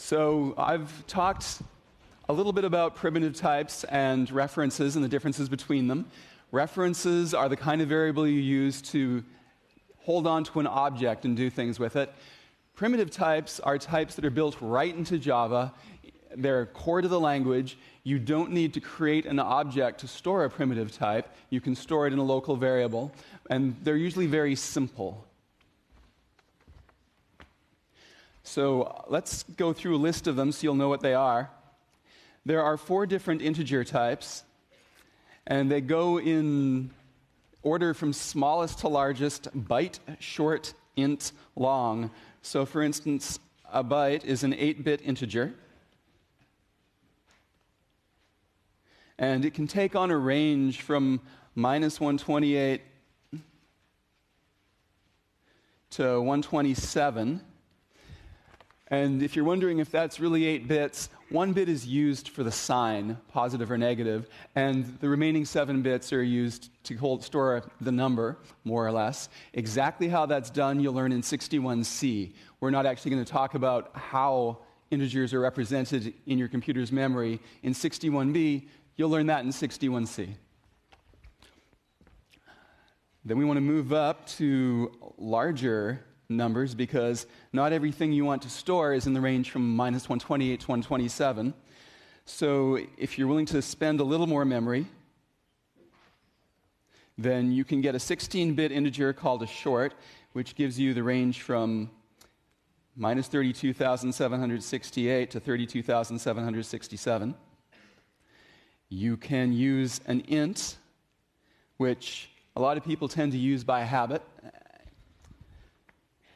So I've talked a little bit about primitive types and references and the differences between them. References are the kind of variable you use to hold on to an object and do things with it. Primitive types are types that are built right into Java. They're core to the language. You don't need to create an object to store a primitive type. You can store it in a local variable, and they're usually very simple. So let's go through a list of them so you'll know what they are. There are 4 different integer types, and they go in order from smallest to largest: byte, short, int, long. So for instance, a byte is an 8-bit integer, and it can take on a range from -128 to 127. And if you're wondering if that's really 8 bits, 1 bit is used for the sign, positive or negative, and the remaining 7 bits are used to store the number, more or less. Exactly how that's done, you'll learn in 61C. We're not actually going to talk about how integers are represented in your computer's memory. In 61B, you'll learn that in 61C. Then we want to move up to larger numbers, because not everything you want to store is in the range from -128 to 127. So if you're willing to spend a little more memory, then you can get a 16-bit integer called a short, which gives you the range from -32,768 to 32,767. You can use an int, which a lot of people tend to use by habit,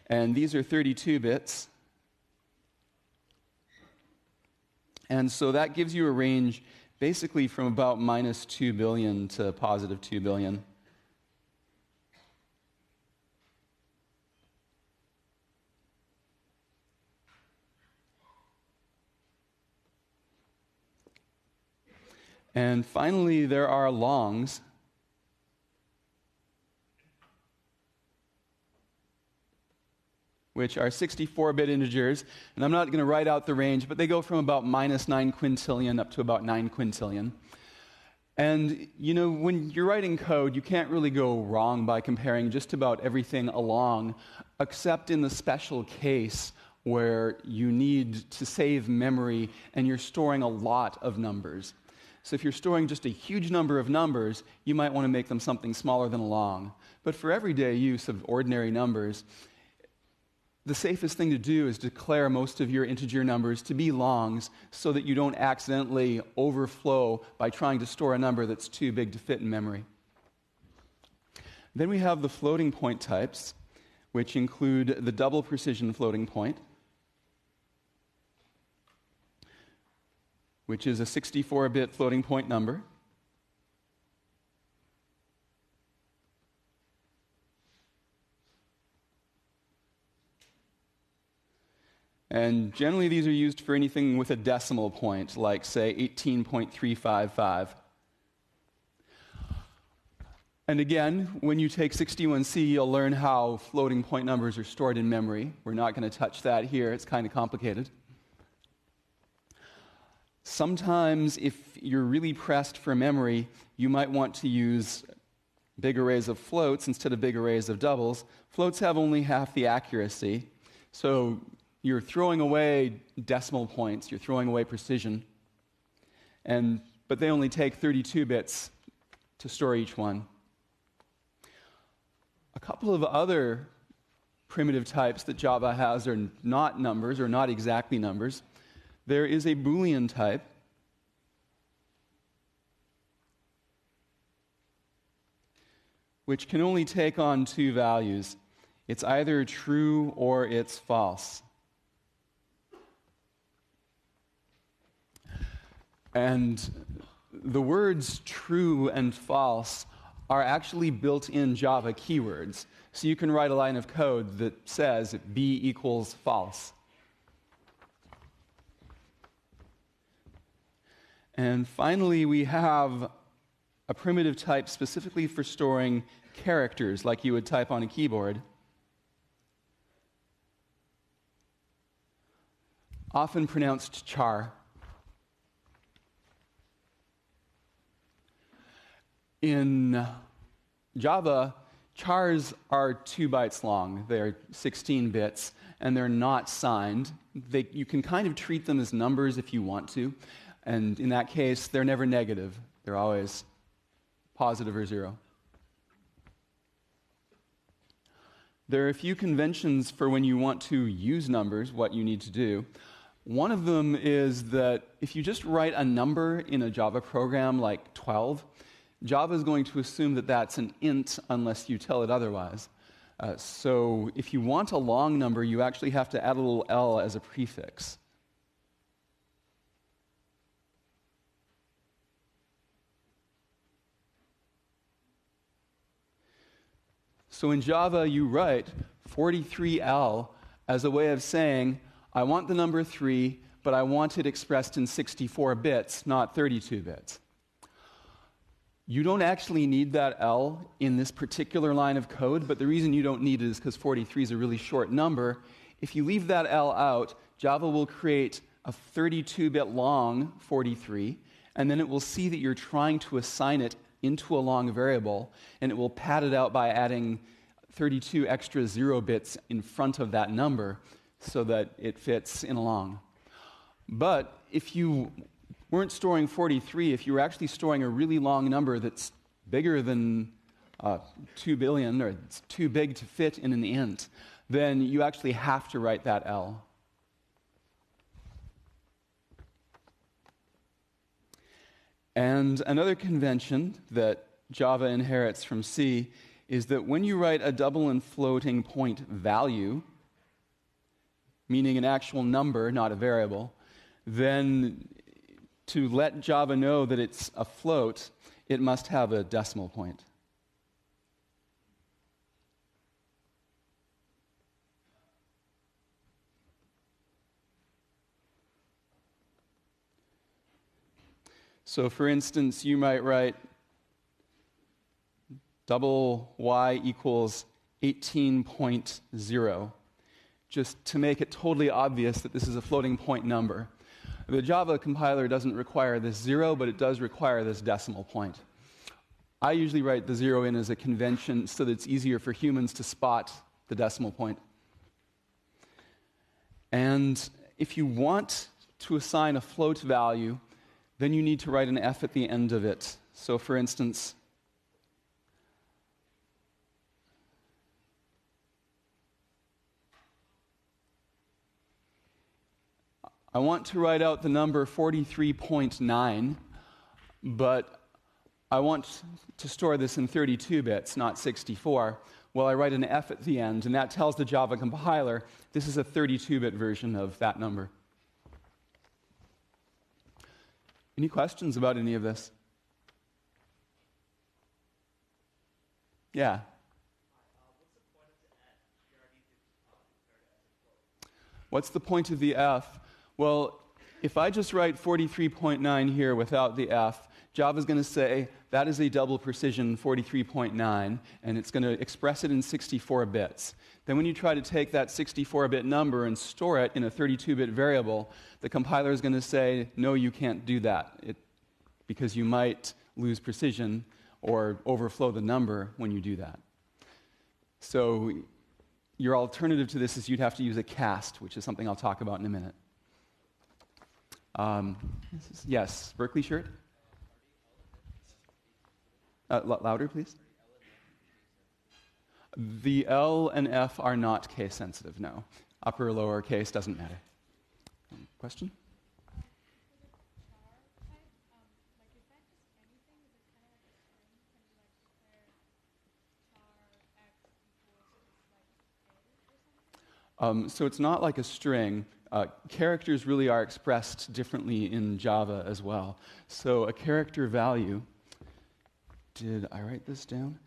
and these are 32 bits. And so that gives you a range basically from about -2 billion to +2 billion. And finally, there are longs, which are 64-bit integers. And I'm not going to write out the range, but they go from about -9 quintillion up to about 9 quintillion. And, you know, when you're writing code, you can't really go wrong by comparing just about everything along, except in the special case where you need to save memory and you're storing a lot of numbers. So if you're storing just a huge number of numbers, you might want to make them something smaller than a long. But for everyday use of ordinary numbers, the safest thing to do is declare most of your integer numbers to be longs so that you don't accidentally overflow by trying to store a number that's too big to fit in memory. Then we have the floating point types, which include the double precision floating point, which is a 64-bit floating point number. And generally these are used for anything with a decimal point, like, say, 18.355. And again, when you take 61C, you'll learn how floating point numbers are stored in memory. We're not going to touch that here. It's kind of complicated. Sometimes, if you're really pressed for memory, you might want to use big arrays of floats instead of big arrays of doubles. Floats have only half the accuracy, so you're throwing away decimal points, you're throwing away precision, but they only take 32 bits to store each one. A couple of other primitive types that Java has are not numbers, or not exactly numbers. There is a Boolean type, which can only take on 2 values. It's either true or it's false. And the words true and false are actually built-in Java keywords. So you can write a line of code that says B equals false. And finally, we have a primitive type specifically for storing characters, like you would type on a keyboard. often pronounced char. In Java, chars are 2 bytes long. They're 16 bits, and they're not signed. You can kind of treat them as numbers if you want to, and in that case, they're never negative. They're always positive or 0. There are a few conventions for when you want to use numbers, what you need to do. One of them is that if you just write a number in a Java program like 12, Java is going to assume that that's an int unless you tell it otherwise. So if you want a long number, you actually have to add a little L as a prefix. So in Java, you write 43L as a way of saying, I want the number 3, but I want it expressed in 64 bits, not 32 bits. You don't actually need that L in this particular line of code, but the reason you don't need it is because 43 is a really short number. If you leave that L out, Java will create a 32-bit long 43, and then it will see that you're trying to assign it into a long variable, and it will pad it out by adding 32 extra 0 bits in front of that number so that it fits in a long. But if you weren't storing 43, if you were actually storing a really long number that's bigger than 2 billion, or it's too big to fit in an int, then you actually have to write that L. And another convention that Java inherits from C is that when you write a double and floating point value, meaning an actual number, not a variable, then to let Java know that it's a float, it must have a decimal point. So for instance, you might write double y equals 18.0, just to make it totally obvious that this is a floating point number. The Java compiler doesn't require this 0, but it does require this decimal point. I usually write the 0 in as a convention so that it's easier for humans to spot the decimal point. And if you want to assign a float value, then you need to write an F at the end of it. So for instance, I want to write out the number 43.9, but I want to store this in 32 bits, not 64. Well, I write an F at the end, and that tells the Java compiler this is a 32-bit version of that number. Any questions about any of this? Yeah. What's the point of the F? Well, if I just write 43.9 here without the F, Java's going to say that is a double precision 43.9, and it's going to express it in 64 bits. Then when you try to take that 64-bit number and store it in a 32-bit variable, the compiler is going to say, no, you can't do that, because you might lose precision or overflow the number when you do that. So your alternative to this is you'd have to use a cast, which is something I'll talk about in a minute. Yes, Berkeley shirt? Louder, please. The L and F are not case sensitive, no. Upper or lower case doesn't matter. Question? So it's not like a string. Characters really are expressed differently in Java as well. So a character value, did I write this down?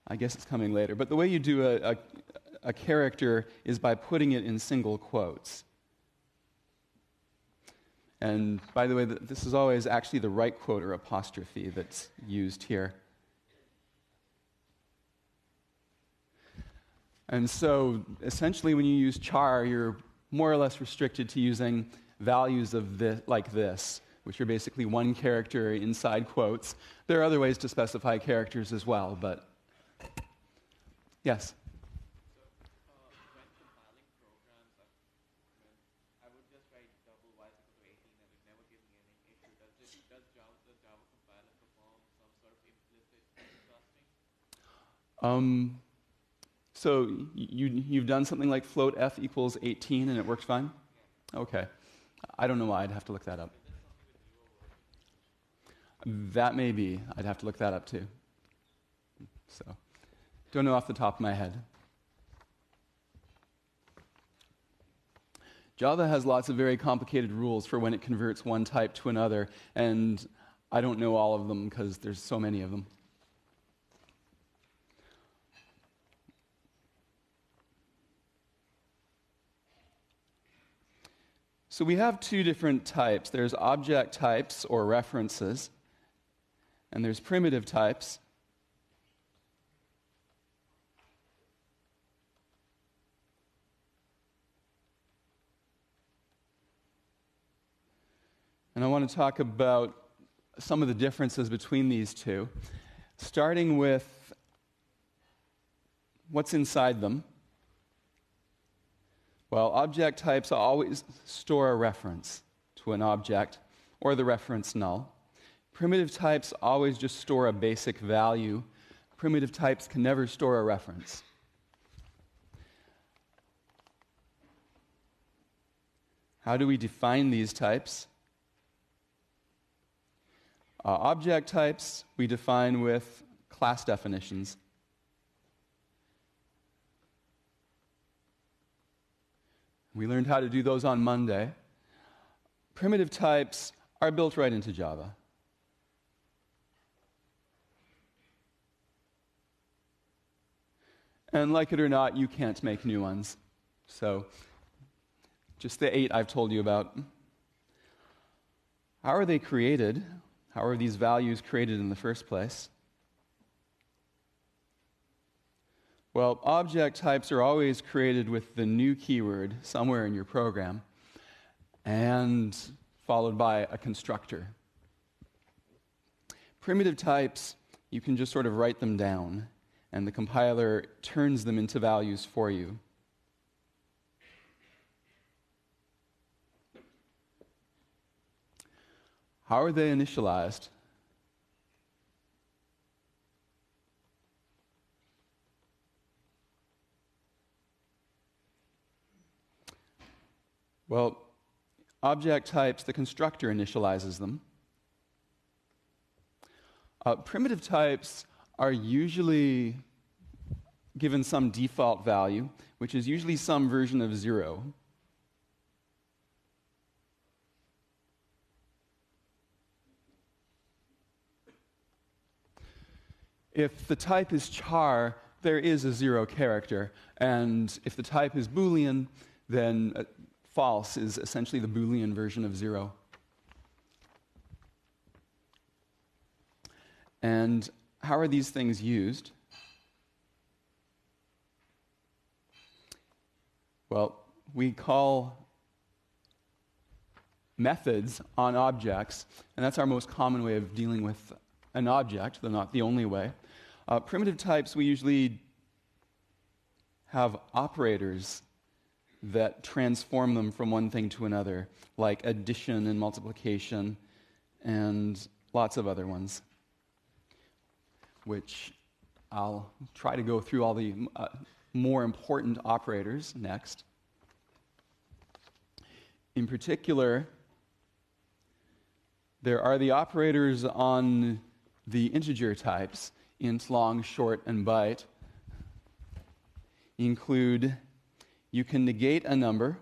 I guess it's coming later. But the way you do a character is by putting it in single quotes. And by the way, this is always actually the right quote or apostrophe that's used here. And so essentially when you use char, you're more or less restricted to using values of this, like this, which are basically one character inside quotes. There are other ways to specify characters as well, but yes? When compiling programs, I would just write double y is equal to 18 and it would never give me any issue. Does the Java compiler perform some sort of implicit casting? So you've done something like float f equals 18 and it worked fine? Yeah. Okay. I don't know why. I'd have to look that up. That may be. I'd have to look that up too. So, don't know off the top of my head. Java has lots of very complicated rules for when it converts one type to another, and I don't know all of them because there's so many of them. So we have two different types. There's object types, or references, and there's primitive types. And I want to talk about some of the differences between these two, starting with what's inside them. Well, object types always store a reference to an object, or the reference null. Primitive types always just store a basic value. Primitive types can never store a reference. How do we define these types? Object types we define with class definitions. We learned how to do those on Monday. Primitive types are built right into Java. And like it or not, you can't make new ones. So, just the 8 I've told you about. How are they created? How are these values created in the first place? Well, object types are always created with the new keyword somewhere in your program, and followed by a constructor. Primitive types, you can just sort of write them down, and the compiler turns them into values for you. How are they initialized? Well, object types, the constructor initializes them. Primitive types are usually given some default value, which is usually some version of 0. If the type is char, there is a 0 character, and if the type is Boolean, then false is essentially the Boolean version of 0. And how are these things used? Well, we call methods on objects, and that's our most common way of dealing with an object, though not the only way. Primitive types, we usually have operators that transform them from one thing to another, like addition and multiplication, and lots of other ones, which I'll try to go through all the more important operators next. In particular, there are the operators on the integer types, int, long, short, and byte. Include, you can negate a number,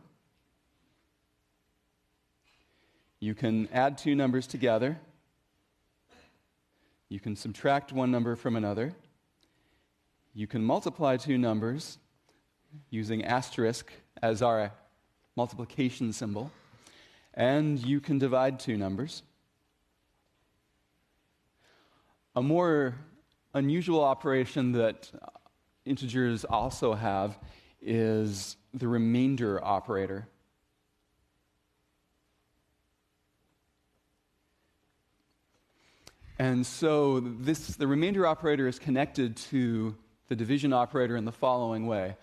you can add two numbers together, you can subtract one number from another, you can multiply two numbers using asterisk as our multiplication symbol, and you can divide two numbers. A more unusual operation that integers also have is the remainder operator. And so the remainder operator is connected to the division operator in the following way.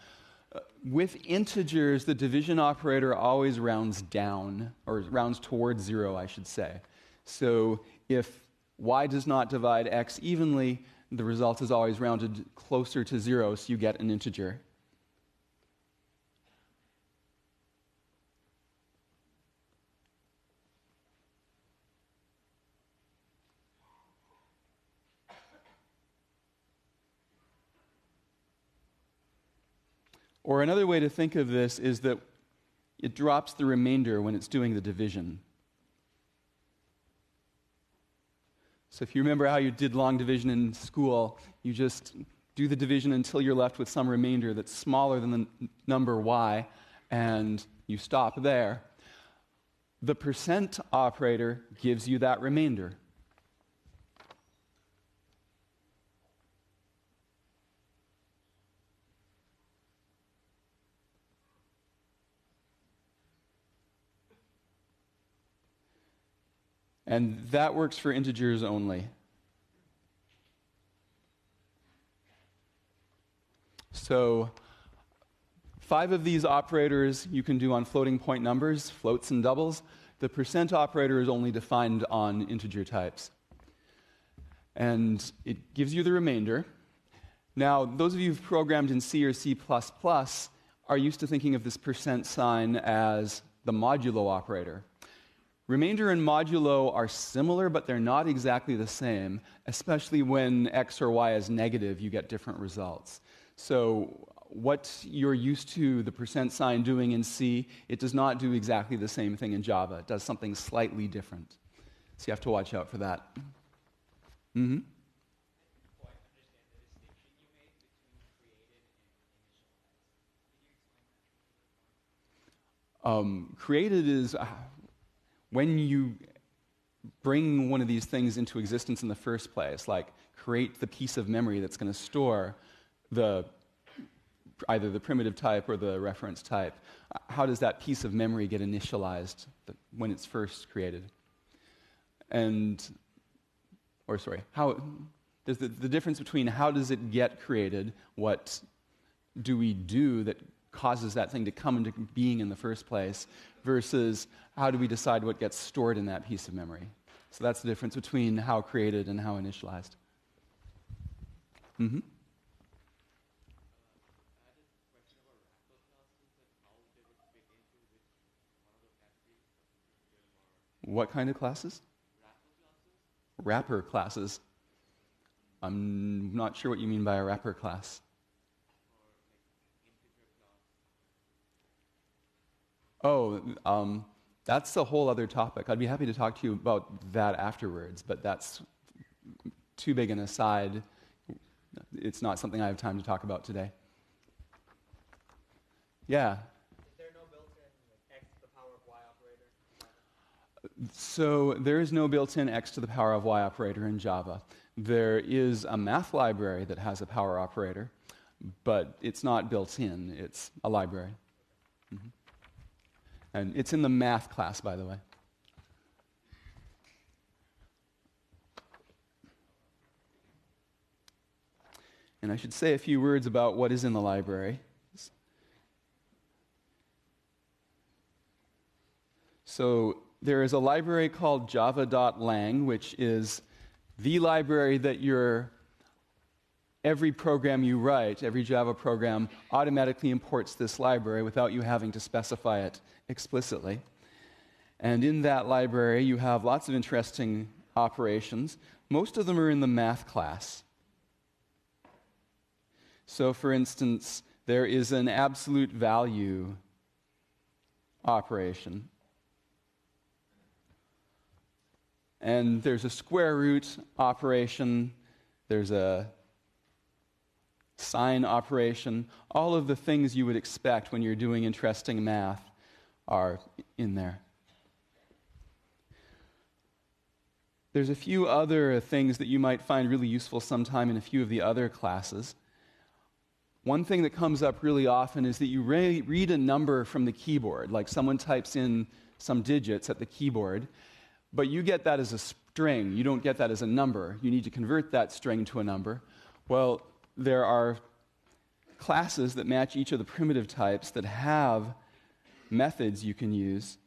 With integers, the division operator always rounds down, or rounds towards 0, I should say. So if y does not divide x evenly, the result is always rounded closer to 0, so you get an integer. Or another way to think of this is that it drops the remainder when it's doing the division. So if you remember how you did long division in school, you just do the division until you're left with some remainder that's smaller than the number y, and you stop there. The percent operator gives you that remainder. And that works for integers only. So 5 of these operators you can do on floating point numbers, floats and doubles. The percent operator is only defined on integer types. And it gives you the remainder. Now, those of you who've programmed in C or C++ are used to thinking of this percent sign as the modulo operator. Remainder and modulo are similar, but they're not exactly the same. Especially when x or y is negative, you get different results. So what you're used to the percent sign doing in C, it does not do exactly the same thing in Java. It does something slightly different. So you have to watch out for that. Mm-hmm. Created is when you bring one of these things into existence in the first place, like create the piece of memory that's going to store either the primitive type or the reference type. How does that piece of memory get initialized when it's first created? There's the difference between how does it get created, what do we do that causes that thing to come into being in the first place, versus how do we decide what gets stored in that piece of memory. So that's the difference between how created and how initialized. Mm-hmm. What kind of classes? Wrapper classes. I'm not sure what you mean by a wrapper class. That's a whole other topic. I'd be happy to talk to you about that afterwards, but that's too big an aside. It's not something I have time to talk about today. Yeah. Is there no built-in x to the power of y operator? So there is no built-in x to the power of y operator in Java. There is a math library that has a power operator, but it's not built in. It's a library. Mm-hmm. And it's in the math class, by the way. And I should say a few words about what is in the library. So there is a library called java.lang, which is the library that every program you write, every Java program, automatically imports this library without you having to specify it explicitly. And in that library, you have lots of interesting operations. Most of them are in the math class. So, for instance, there is an absolute value operation. And there's a square root operation. There's a sign operation. All of the things you would expect when you're doing interesting math are in there. There's a few other things that you might find really useful sometime in a few of the other classes. one thing that comes up really often is that you read a number from the keyboard, like someone types in some digits at the keyboard, but you get that as a string. You don't get that as a number. You need to convert that string to a number. Well, there are classes that match each of the primitive types that have methods you can use,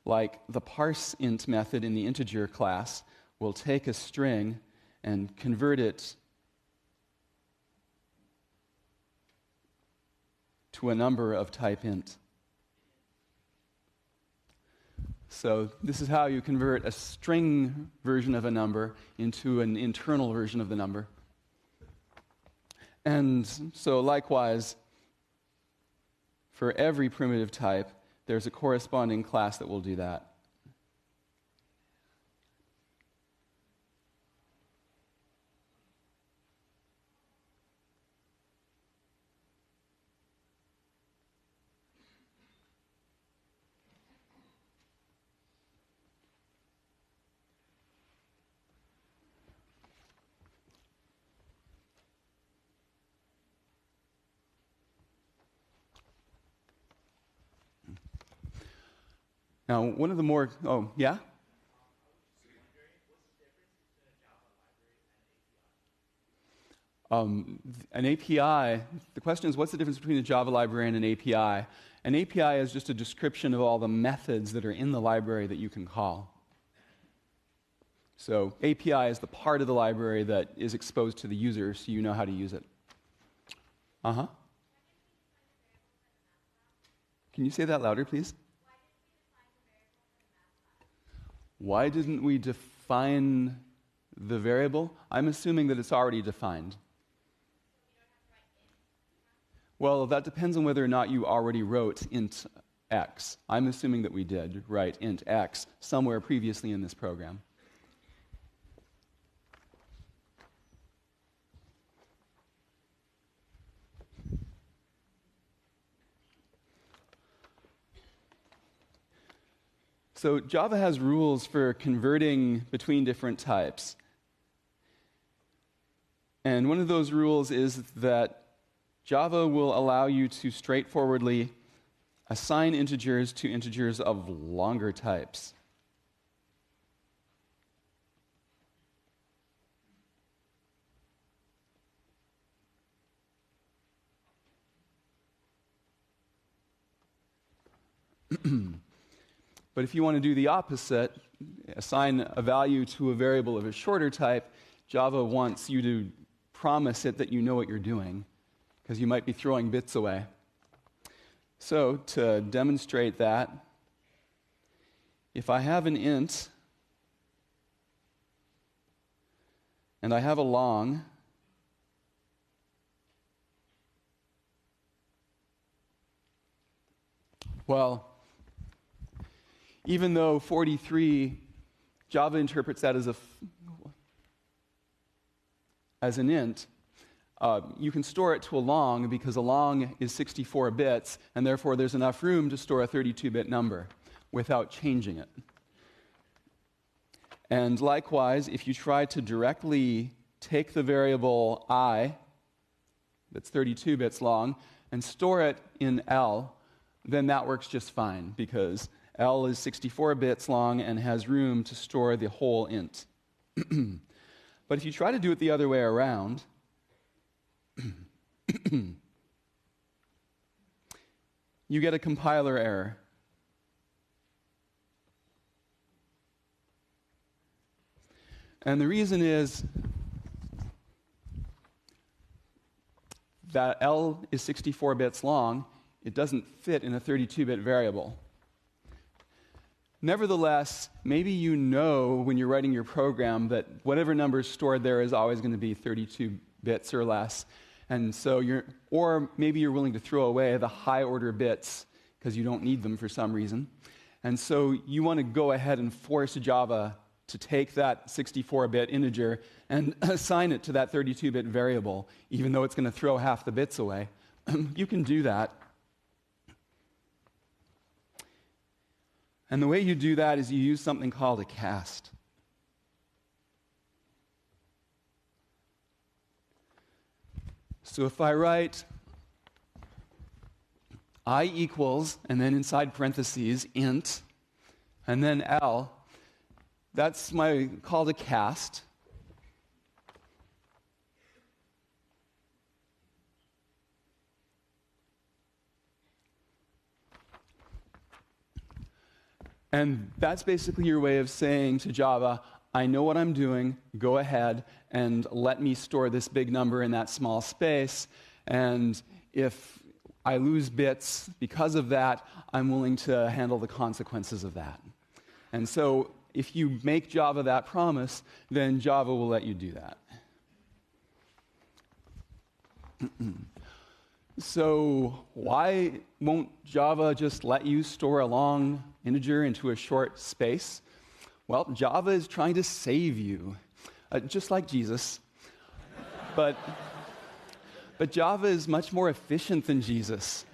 like the parseInt method in the integer class will take a string and convert it to a number of type int. So this is how you convert a string version of a number into an internal version of the number. And so likewise, for every primitive type, there's a corresponding class that will do that. Now, one of the more, yeah? An API, the question is, what's the difference between a Java library and an API? An API is just a description of all the methods that are in the library that you can call. So API is the part of the library that is exposed to the user, so you know how to use it. Uh-huh. Can you say that louder, please? Why didn't we define the variable? I'm assuming that it's already defined. Well, that depends on whether or not you already wrote int x. I'm assuming that we did write int x somewhere previously in this program. So Java has rules for converting between different types. And one of those rules is that Java will allow you to straightforwardly assign integers to integers of longer types. But if you want to do the opposite, assign a value to a variable of a shorter type, Java wants you to promise it that you know what you're doing, because you might be throwing bits away. So to demonstrate that, if I have an int and I have a long, well, even though 43, Java interprets that as an int, you can store it to a long because a long is 64 bits, and therefore there's enough room to store a 32-bit number without changing it. And likewise, if you try to directly take the variable I, that's 32 bits long, and store it in L, then that works just fine, because L is 64 bits long and has room to store the whole int. But if you try to do it the other way around, you get a compiler error. And the reason is that L is 64 bits long. It doesn't fit in a 32-bit variable. Nevertheless, maybe you know when you're writing your program that whatever number is stored there is always going to be 32 bits or less. And so or maybe you're willing to throw away the high-order bits because you don't need them for some reason. And so you want to go ahead and force Java to take that 64-bit integer and assign it to that 32-bit variable, even though it's going to throw half the bits away. You can do that. And the way you do that is you use something called a cast. So if I write I equals, and then inside parentheses, int, and then L, that's my call to cast. And that's basically your way of saying to Java, I know what I'm doing, go ahead and let me store this big number in that small space, and if I lose bits because of that, I'm willing to handle the consequences of that. And so if you make Java that promise, then Java will let you do that. So why won't Java just let you store a long integer into a short space? Well, Java is trying to save you, just like Jesus. But Java is much more efficient than Jesus.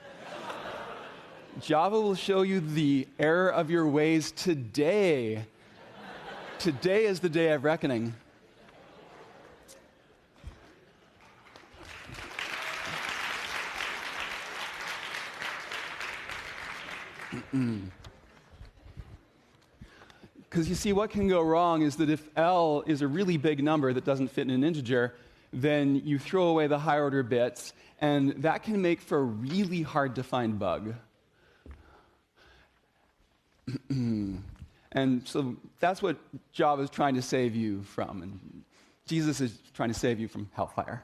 Java will show you the error of your ways today. Today is the day of reckoning. Because you see, what can go wrong is that if L is a really big number that doesn't fit in an integer, then you throw away the higher order bits, and that can make for a really hard to find bug. And so that's what Java is trying to save you from, and Jesus is trying to save you from hellfire.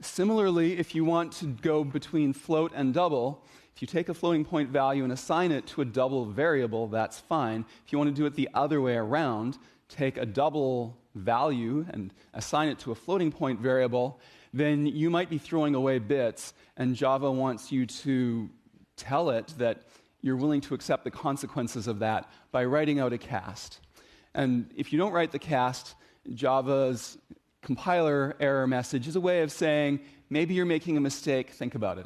Similarly, if you want to go between float and double, if you take a floating point value and assign it to a double variable, that's fine. If you want to do it the other way around, take a double value and assign it to a floating point variable, then you might be throwing away bits, and Java wants you to tell it that you're willing to accept the consequences of that by writing out a cast. And if you don't write the cast, Java's compiler error message is a way of saying, maybe you're making a mistake, think about it.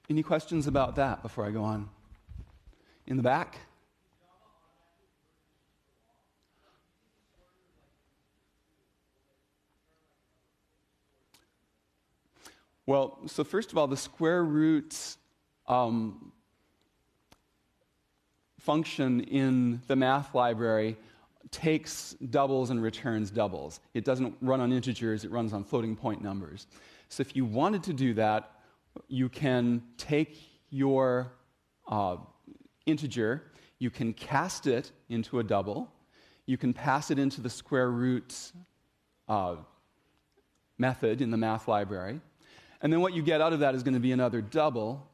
Any questions about that before I go on? In the back? Well, so first of all, the square root function in the math library takes doubles and returns doubles. It doesn't run on integers, it runs on floating point numbers. So if you wanted to do that, you can take your integer, you can cast it into a double, you can pass it into the square root method in the math library, and then what you get out of that is going to be another double.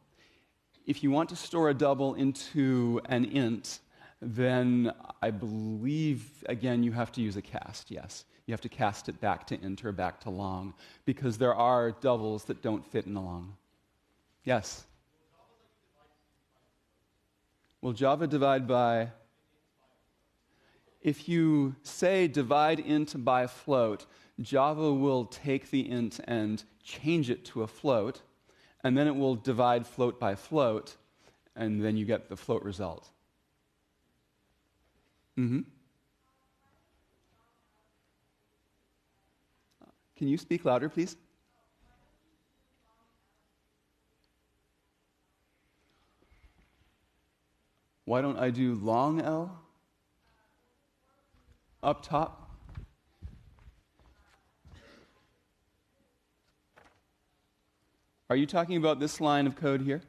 If you want to store a double into an int, then I believe, again, you have to use a cast, yes. You have to cast it back to int or back to long, because there are doubles that don't fit in a long. Yes? Will Java divide by? If you say divide int by float, Java will take the int and change it to a float, and then it will divide float by float, and then you get the float result. Mm-hmm. Can you speak louder, please? Why don't I do long L? Up top? Are you talking about this line of code here?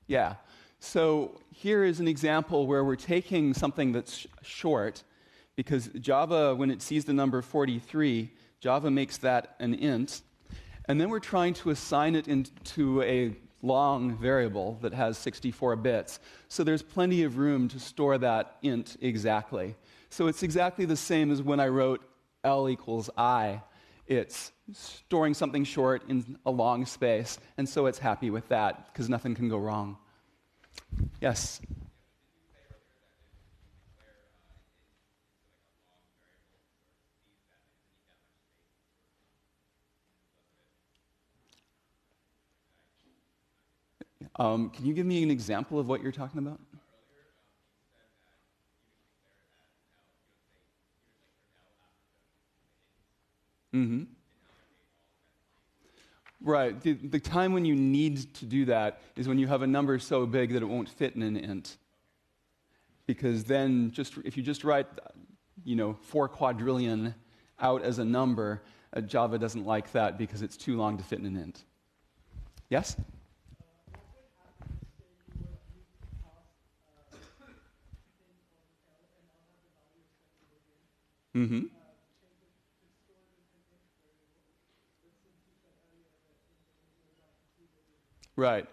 Yeah. So here is an example where we're taking something that's short, because Java, when it sees the number 43, Java makes that an int, and then we're trying to assign it into a long variable that has 64 bits. So there's plenty of room to store that int exactly. So it's exactly the same as when I wrote L equals I. It's storing something short in a long space, and so it's happy with that, because nothing can go wrong. Yes? Can you give me an example of what you're talking about? Mm-hmm. Right. The time when you need to do that is when you have a number so big that it won't fit in an int. Because then, if you just write, 4 quadrillion out as a number, Java doesn't like that because it's too long to fit in an int. Yes? Mm-hmm. Right.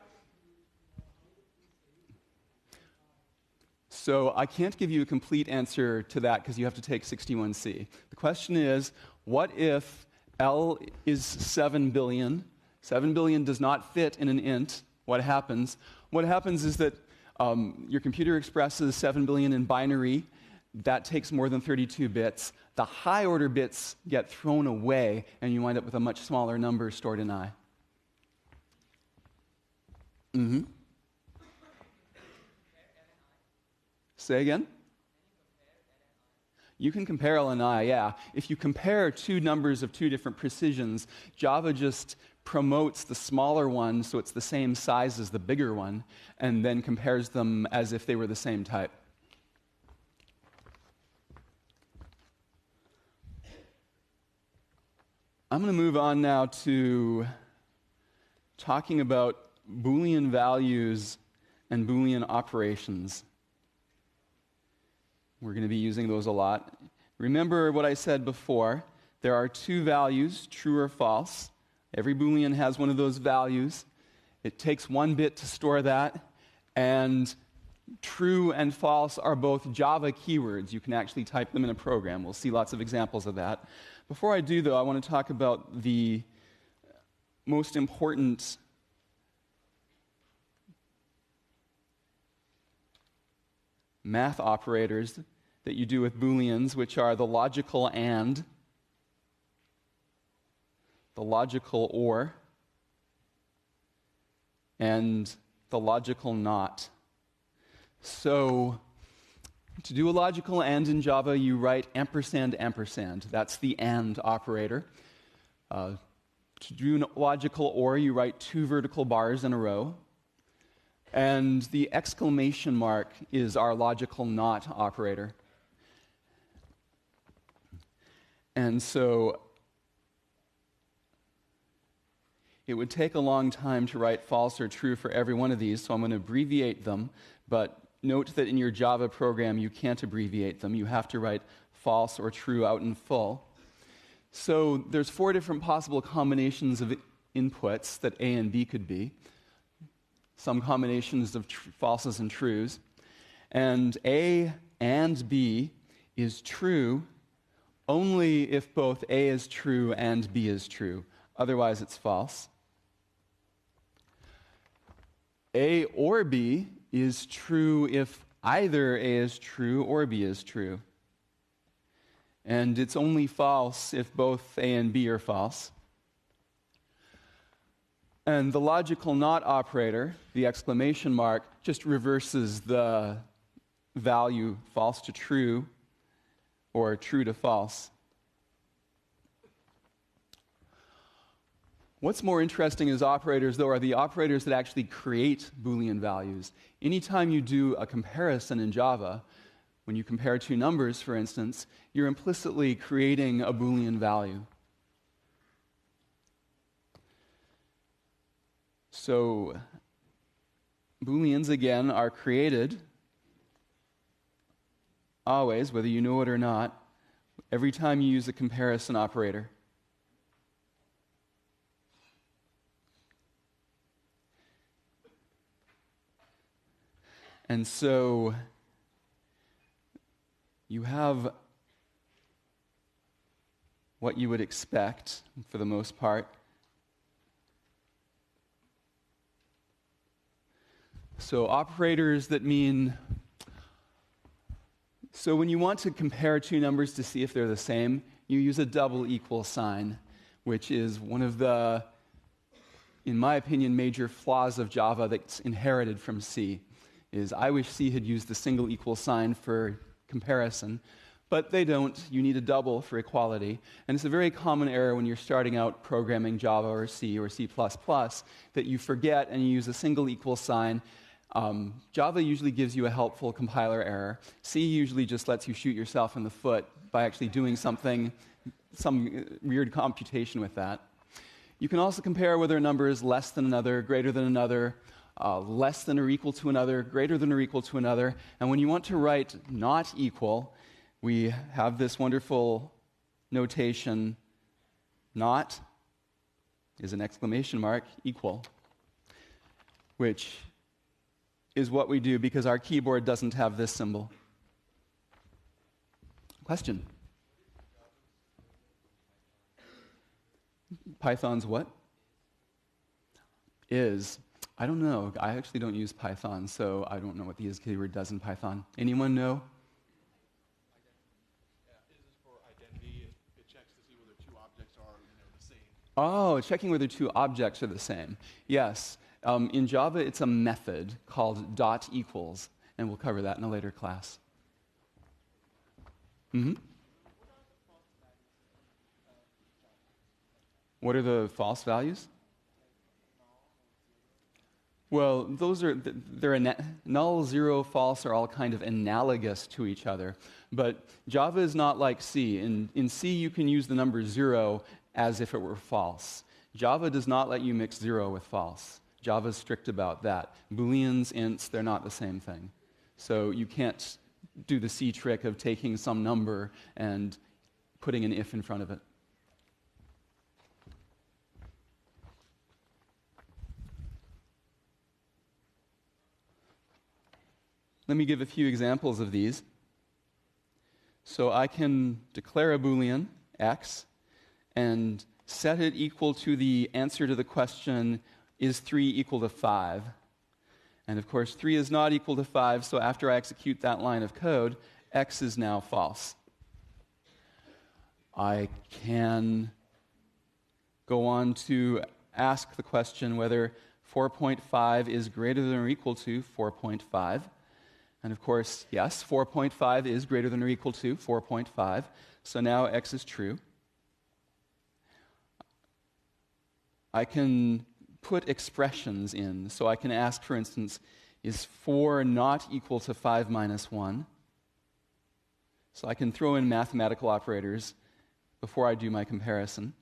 So I can't give you a complete answer to that because you have to take 61C. The question is, what if L is 7 billion? 7 billion does not fit in an int. What happens? What happens is that your computer expresses 7 billion in binary. That takes more than 32 bits. The high order bits get thrown away, and you wind up with a much smaller number stored in I. Mm-hmm. Say again? You can compare L and I, yeah. If you compare two numbers of two different precisions, Java just promotes the smaller one so it's the same size as the bigger one, and then compares them as if they were the same type. I'm going to move on now to talking about Boolean values and Boolean operations. We're going to be using those a lot. Remember what I said before. There are two values, true or false. Every Boolean has one of those values. It takes 1 bit to store that, and true and false are both Java keywords. You can actually type them in a program. We'll see lots of examples of that. Before I do, though, I want to talk about the most important math operators that you do with Booleans, which are the logical AND, the logical OR, and the logical NOT. So, to do a logical AND in Java, you write ampersand, ampersand. That's the AND operator. To do a logical OR, you write 2 vertical bars in a row. And the exclamation mark is our logical NOT operator. And so it would take a long time to write false or true for every one of these, so I'm going to abbreviate them, but note that in your Java program you can't abbreviate them. You have to write false or true out in full. So there's 4 different possible combinations of inputs that A and B could be. Some combinations of falses and trues. And A and B is true only if both A is true and B is true. Otherwise, it's false. A or B is true if either A is true or B is true. And it's only false if both A and B are false. And the logical NOT operator, the exclamation mark, just reverses the value false to true or true to false. What's more interesting as operators, though, are the operators that actually create Boolean values. Anytime you do a comparison in Java, when you compare two numbers, for instance, you're implicitly creating a Boolean value. So, Booleans, again, are created always, whether you know it or not, every time you use a comparison operator. And so, you have what you would expect, for the most part. So operators that mean, so when you want to compare two numbers to see if they're the same, you use a double equal sign, which is one of the in my opinion, major flaws of Java that's inherited from C. Is I wish C had used the single equal sign for comparison, but they don't. You need a double for equality. And it's a very common error when you're starting out programming Java or C that you forget and you use a single equal sign. Java usually gives you a helpful compiler error. C usually just lets you shoot yourself in the foot by actually doing something, some weird computation with that. You can also compare whether a number is less than another, greater than another, less than or equal to another, greater than or equal to another. And when you want to write not equal, we have this wonderful notation, not is an exclamation mark, equal, which is what we do because our keyboard doesn't have this symbol. Question? Python's what? Is. I don't know. I actually don't use Python, so I don't know what the is keyword does in Python. Anyone know? Is for identity. It checks to see whether two objects are the same. Oh, checking whether two objects are the same. Yes. In Java, it's a method called dot equals, and we'll cover that in a later class. Mm-hmm. What are the false values? Well, null, zero, false are all kind of analogous to each other. But Java is not like C. In C, you can use the number 0 as if it were false. Java does not let you mix 0 with false. Java is strict about that. Booleans, ints, they're not the same thing. So you can't do the C trick of taking some number and putting an if in front of it. Let me give a few examples of these. So I can declare a Boolean, x, and set it equal to the answer to the question, is 3 equal to 5? And of course, 3 is not equal to 5, so after I execute that line of code, x is now false. I can go on to ask the question whether 4.5 is greater than or equal to 4.5. And of course, yes, 4.5 is greater than or equal to 4.5. So now x is true. I can put expressions in. So I can ask, for instance, is 4 not equal to 5 minus 1? So I can throw in mathematical operators before I do my comparison.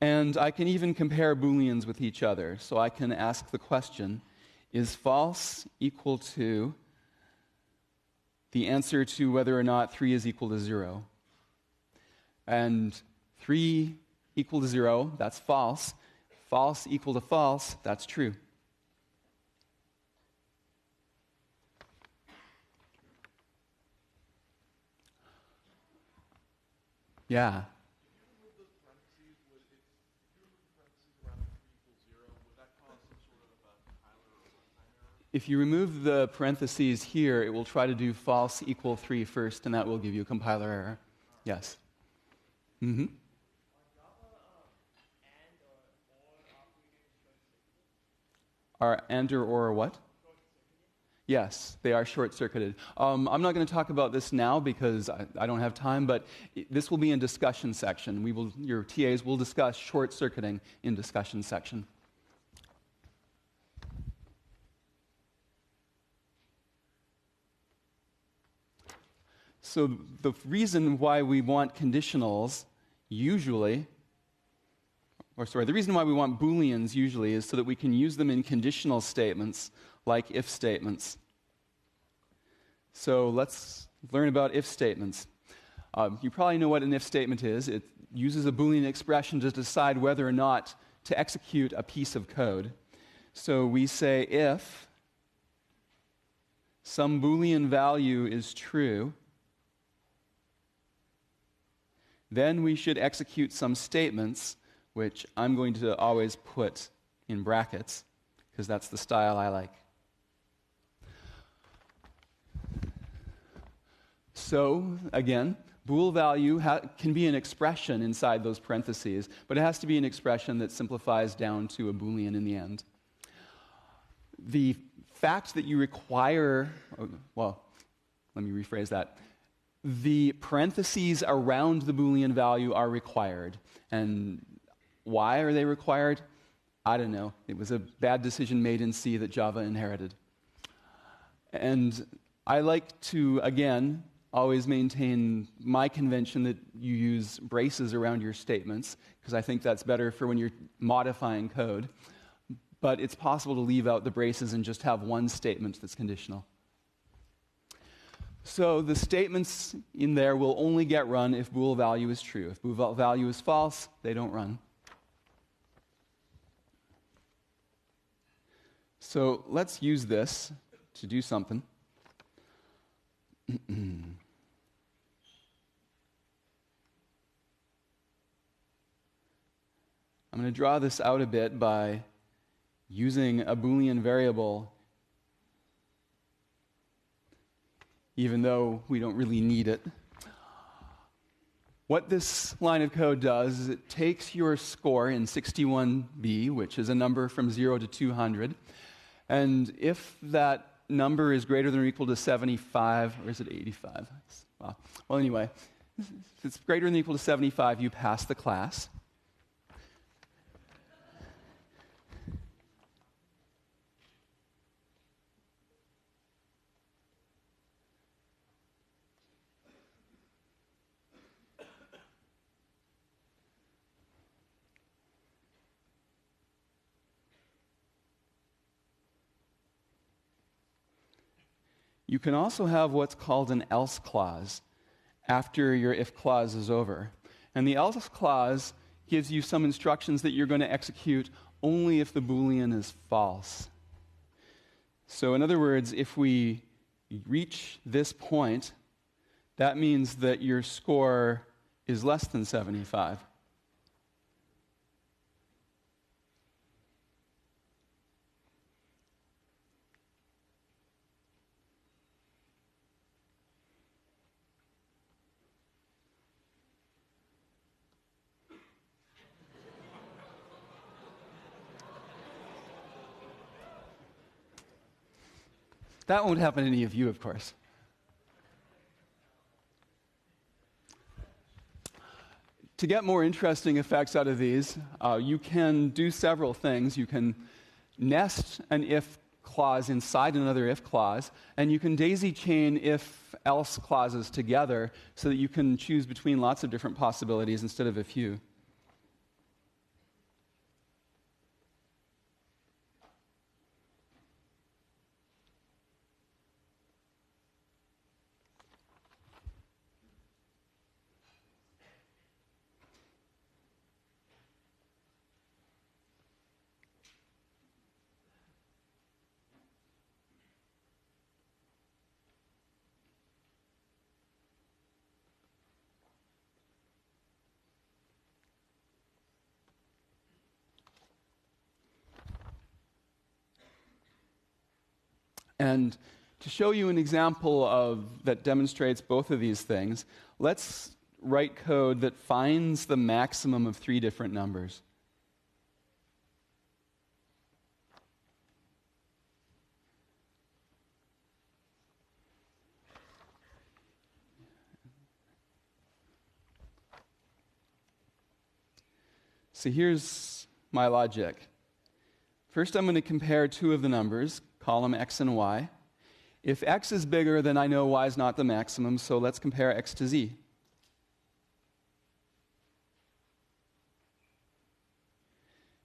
And I can even compare Booleans with each other. So I can ask the question, is false equal to the answer to whether or not 3 is equal to 0? And 3 equal to 0, that's false. False equal to false, that's true. Yeah. If you remove the parentheses here, it will try to do false equal 3 first, and that will give you a compiler error. Yes. Mm-hmm. Are and or what? Yes, they are short-circuited. I'm not going to talk about this now because I don't have time, but this will be in discussion section. Your TAs will discuss short-circuiting in discussion section. So the reason why we want conditionals usually, the reason why we want Booleans usually is so that we can use them in conditional statements like if statements. So let's learn about if statements. You probably know what an if statement is. It uses a Boolean expression to decide whether or not to execute a piece of code. So we say if some Boolean value is true, then we should execute some statements, which I'm going to always put in brackets, because that's the style I like. So, again, Bool value can be an expression inside those parentheses, but it has to be an expression that simplifies down to a Boolean in the end. The fact that you require, well, let me rephrase that. The parentheses around the Boolean value are required. And why are they required? I don't know. It was a bad decision made in C that Java inherited. And I like to, again, always maintain my convention that you use braces around your statements, because I think that's better for when you're modifying code. But it's possible to leave out the braces and just have one statement that's conditional. So the statements in there will only get run if bool value is true. If bool value is false, they don't run. So let's use this to do something. I'm going to draw this out a bit by using a Boolean variable, even though we don't really need it. What this line of code does is it takes your score in 61B, which is a number from 0 to 200, and if that number is greater than or equal to 75, or is it 85? Well, anyway, if it's greater than or equal to 75, you pass the class. You can also have what's called an else clause after your if clause is over. And the else clause gives you some instructions that you're going to execute only if the Boolean is false. So in other words, if we reach this point, that means that your score is less than 75. That won't happen to any of you, of course. To get more interesting effects out of these, you can do several things. You can nest an if clause inside another if clause, and you can daisy chain if-else clauses together so that you can choose between lots of different possibilities instead of a few. And to show you an example that demonstrates both of these things, let's write code that finds the maximum of 3 different numbers. So here's my logic. First, I'm going to compare 2 of the numbers, column x and y. If x is bigger, then I know y is not the maximum, so let's compare x to z.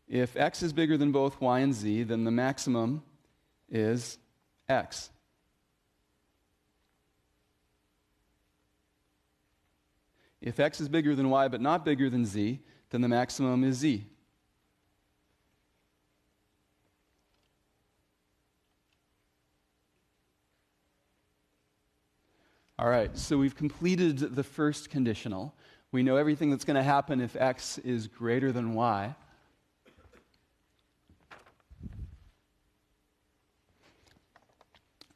If x is bigger than both y and z, then the maximum is x. If x is bigger than y but not bigger than z, then the maximum is z. All right, so we've completed the first conditional. We know everything that's going to happen if x is greater than y.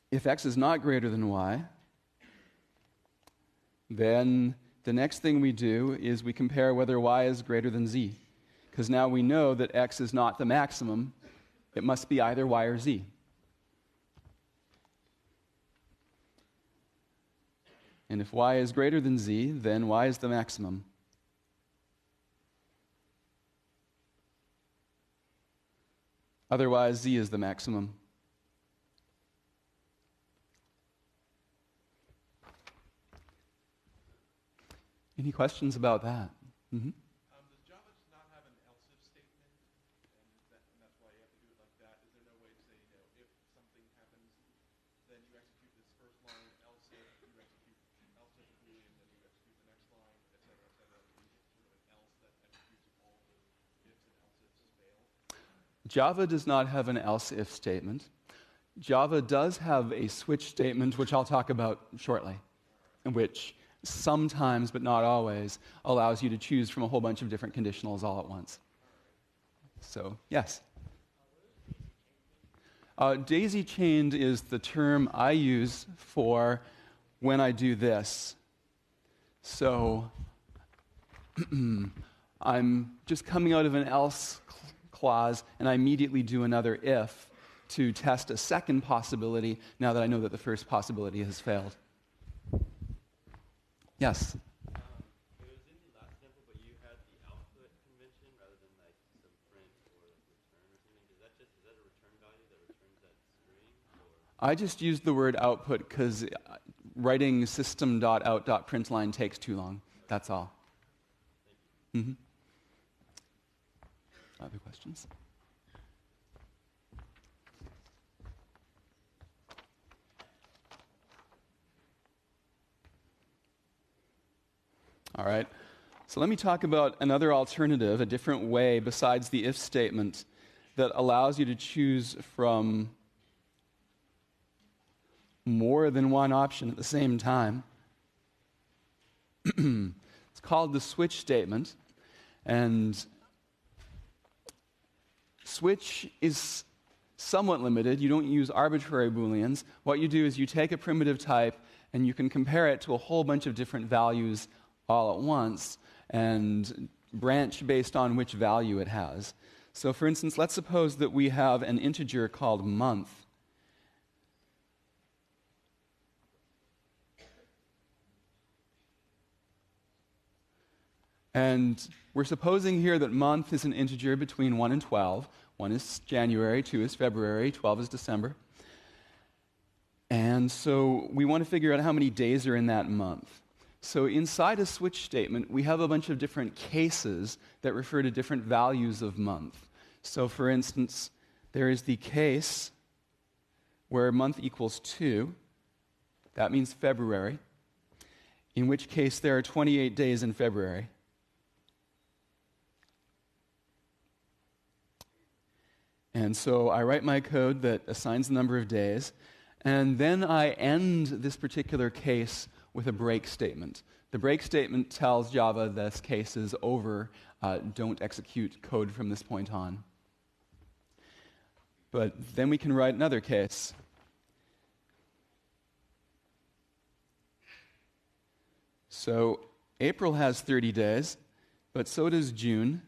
If x is not greater than y, then the next thing we do is we compare whether y is greater than z. Because now we know that x is not the maximum. It must be either y or z. And if y is greater than z, then y is the maximum. Otherwise, z is the maximum. Any questions about that? Mm-hmm. Does Java just not have an else-if statement, and that's why you have to do it like that? Is there no way to say, if something happens, then you execute this first line, else if, you execute else if a boolean, then you execute the next line, et cetera, et cetera, to get sort of an else that executes if all the ifs and else-ifs fail? Java does not have an else-if statement. Java does have a switch statement, which I'll talk about shortly, which sometimes, but not always, allows you to choose from a whole bunch of different conditionals all at once. So, yes? Daisy-chained is the term I use for when I do this. So, I'm just coming out of an else clause, and I immediately do another if to test a second possibility now that I know that the first possibility has failed. Yes? It was in the last example, but you had the output convention rather than like some print or like return or something. Is that a return value that returns that string? Or? I just used the word output because writing system.out.println takes too long. That's all. Mm-hmm. Other questions? All right. So let me talk about another alternative, a different way besides the if statement that allows you to choose from more than one option at the same time. It's called the switch statement. And switch is somewhat limited. You don't use arbitrary Booleans. What you do is you take a primitive type and you can compare it to a whole bunch of different values all at once and branch based on which value it has. So for instance, let's suppose that we have an integer called month. And we're supposing here that month is an integer between 1 and 12. 1 is January, 2 is February, 12 is December. And so we want to figure out how many days are in that month. So inside a switch statement, we have a bunch of different cases that refer to different values of month. So for instance, there is the case where month equals 2. That means February, in which case there are 28 days in February. And so I write my code that assigns the number of days, and then I end this particular case with a break statement. The break statement tells Java this case is over, don't execute code from this point on. But then we can write another case. So April has 30 days, but so does June,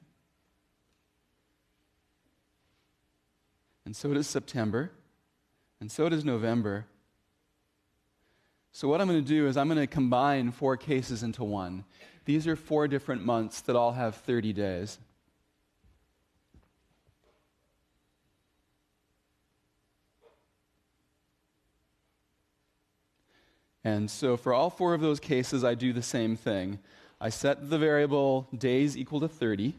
and so does September, and so does November. So what I'm going to do is I'm going to combine 4 cases into one. These are 4 different months that all have 30 days. And so for all 4 of those cases, I do the same thing. I set the variable days equal to 30,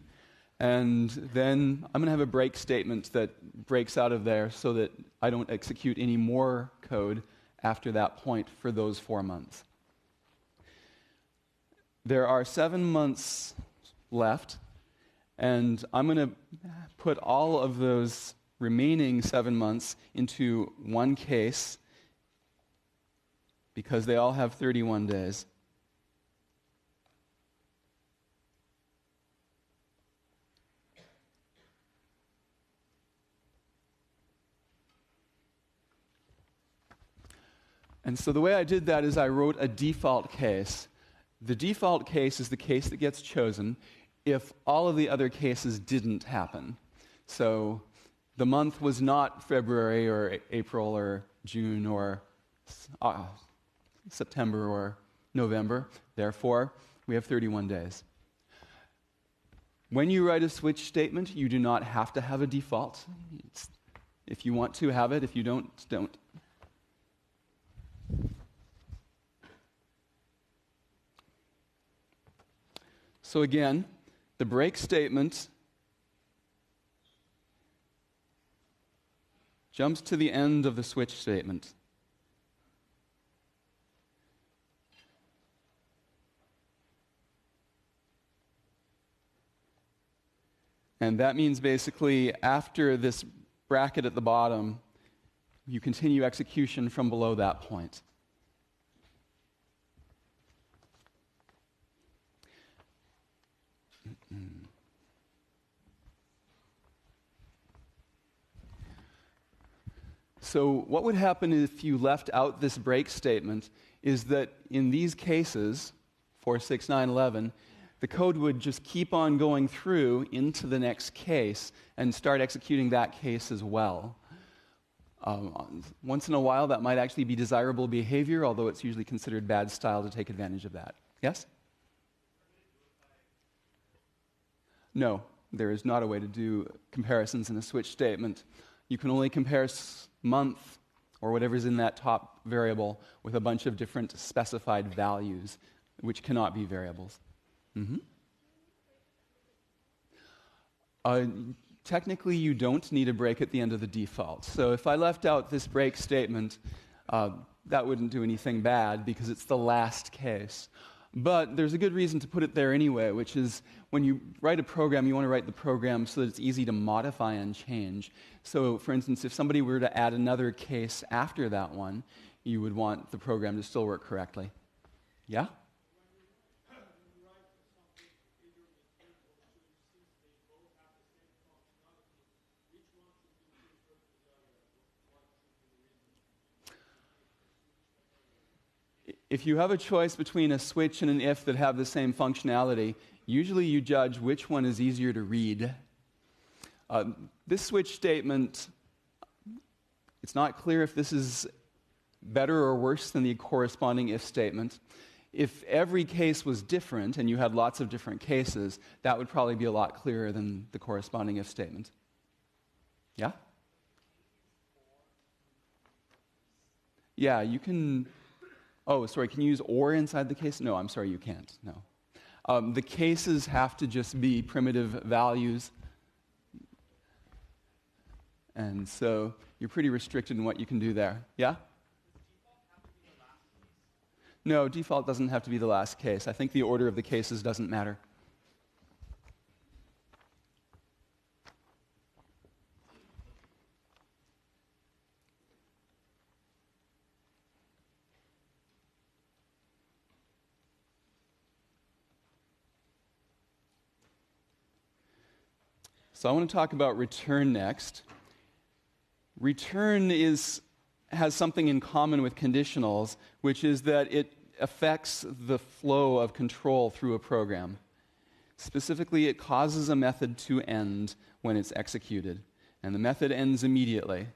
and then I'm going to have a break statement that breaks out of there so that I don't execute any more code after that point for those 4 months. There are 7 months left, and I'm going to put all of those remaining 7 months into one case because they all have 31 days. And so the way I did that is I wrote a default case The default case is the case that gets chosen if all of the other cases didn't happen. So the month was not February or April or June or September or November. Therefore, we have 31 days. When you write a switch statement, you do not have to have a default. If you want to, have it. If you don't, don't. So again, the break statement jumps to the end of the switch statement. And that means basically after this bracket at the bottom, you continue execution from below that point. So what would happen if you left out this break statement is that in these cases, 4, 6, 9, 11, the code would just keep on going through into the next case and start executing that case as well. Once in a while, that might actually be desirable behavior, although it's usually considered bad style to take advantage of that. Yes? No, there is not a way to do comparisons in a switch statement. You can only compare month or whatever's in that top variable with a bunch of different specified values, which cannot be variables. Technically, you don't need a break at the end of the default. So if I left out this break statement, that wouldn't do anything bad because it's the last case. But there's a good reason to put it there anyway, which is when you write a program, you want to write the program so that it's easy to modify and change. So, for instance, if somebody were to add another case after that one, you would want the program to still work correctly. Yeah? If you have a choice between a switch and an if that have the same functionality, usually you judge which one is easier to read. This switch statement, it's not clear if this is better or worse than the corresponding if statement. If every case was different and you had lots of different cases, that would probably be a lot clearer than the corresponding if statement. Yeah? Yeah, you can... Oh, sorry, can you use or inside the case? No, I'm sorry, you can't, no. The cases have to just be primitive values. And so you're pretty restricted in what you can do there. Yeah? No, default doesn't have to be the last case. I think the order of the cases doesn't matter. So I want to talk about return next. Return has something in common with conditionals, which is that it affects the flow of control through a program. Specifically, it causes a method to end when it's executed, and the method ends immediately.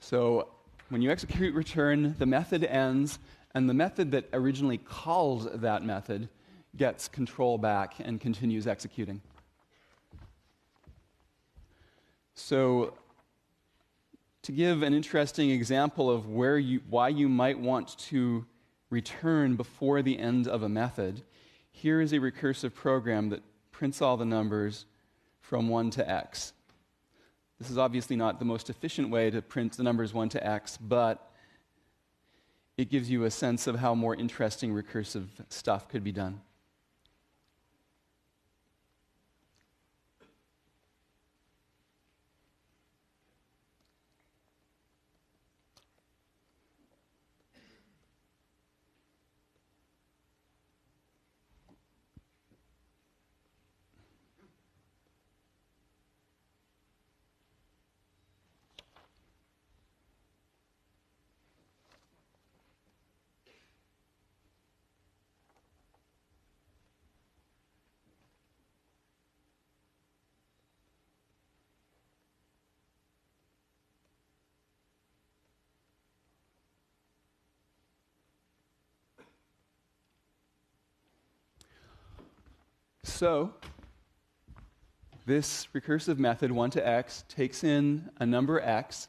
So when you execute return, the method ends, and the method that originally called that method gets control back and continues executing. So to give an interesting example of why you might want to return before the end of a method, here is a recursive program that prints all the numbers from 1 to x. This is obviously not the most efficient way to print the numbers 1 to x, but it gives you a sense of how more interesting recursive stuff could be done. So this recursive method, 1 to x, takes in a number x,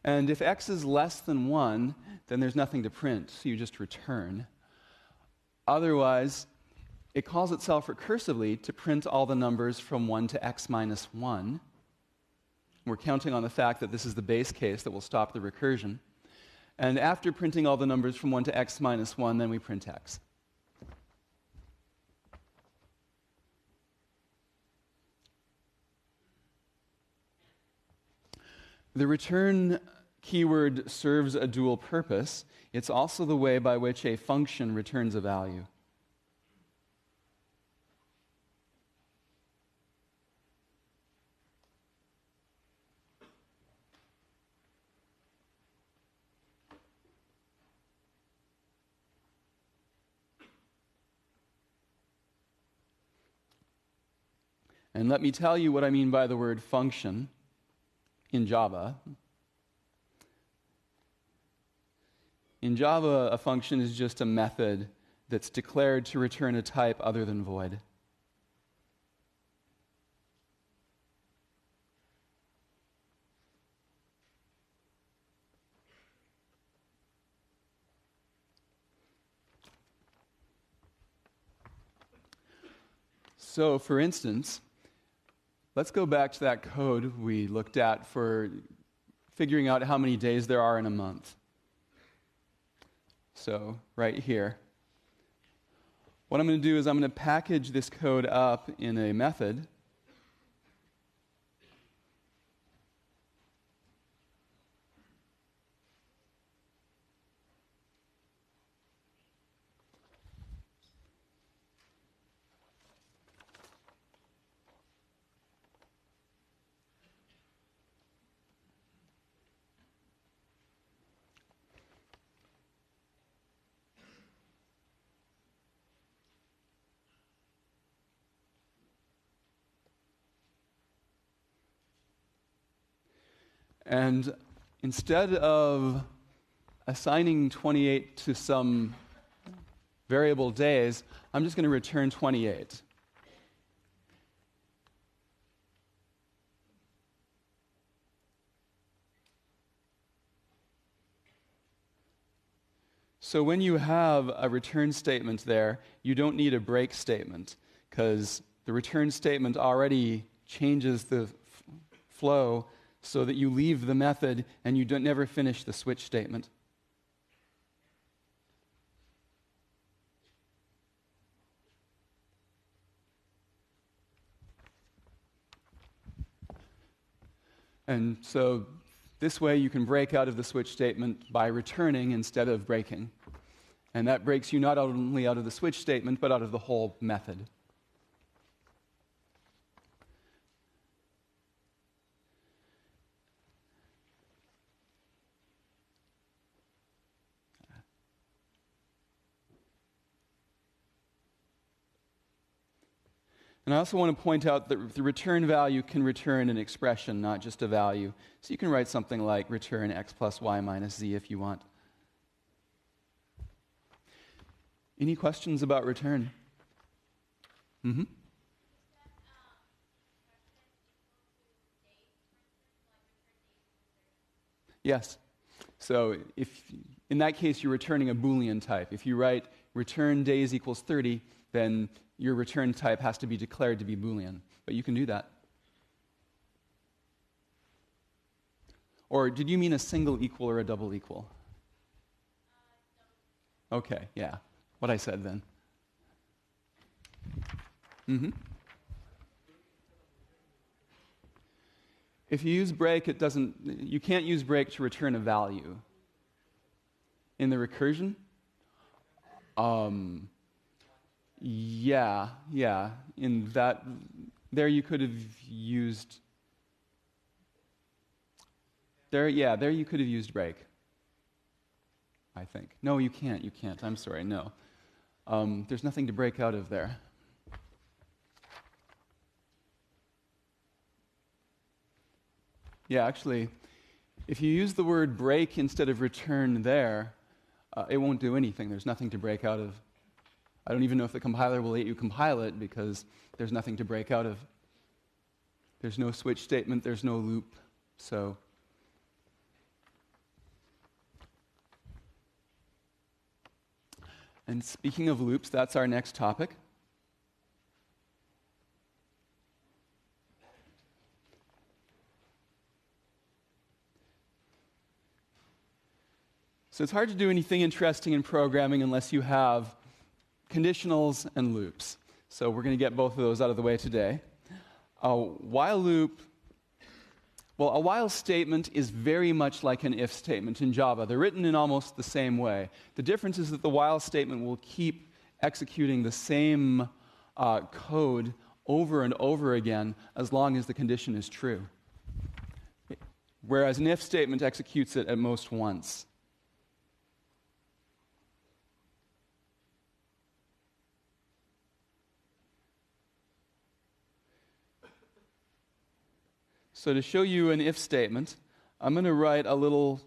and if x is less than 1, then there's nothing to print, so you just return. Otherwise, it calls itself recursively to print all the numbers from 1 to x minus 1. We're counting on the fact that this is the base case that will stop the recursion. And after printing all the numbers from 1 to x minus 1, then we print x. The return keyword serves a dual purpose. It's also the way by which a function returns a value. And let me tell you what I mean by the word function in Java. In Java, a function is just a method that's declared to return a type other than void. So, for instance, let's go back to that code we looked at for figuring out how many days there are in a month. So, right here. What I'm going to do is I'm going to package this code up in a method. And instead of assigning 28 to some variable days, I'm just going to return 28. So when you have a return statement there, you don't need a break statement, because the return statement already changes the flow so that you leave the method and you never finish the switch statement. And so this way you can break out of the switch statement by returning instead of breaking. And that breaks you not only out of the switch statement, but out of the whole method. And I also want to point out that the return value can return an expression, not just a value. So you can write something like return x plus y minus z if you want. Any questions about return? Mm-hmm. Yes. So if in that case you're returning a Boolean type. If you write return days equals 30, then your return type has to be declared to be Boolean. But you can do that. Or did you mean a single equal or a double equal? Okay, yeah. What I said then. Mm-hmm. If you use break, you can't use break to return a value. In the recursion? Yeah. In that, there you could have used, there you could have used break, I think. No, you can't. I'm sorry, no. There's nothing to break out of there. Yeah, actually, if you use the word break instead of return there, it won't do anything. There's nothing to break out of. I don't even know if the compiler will let you compile it because there's nothing to break out of. There's no switch statement, there's no loop. So and speaking of loops, that's our next topic. So it's hard to do anything interesting in programming unless you have conditionals and loops. So we're going to get both of those out of the way today. A while loop, well, a while statement is very much like an if statement in Java. They're written in almost the same way. The difference is that the while statement will keep executing the same code over and over again as long as the condition is true. Whereas an if statement executes it at most once. So to show you an if statement, I'm going to write a little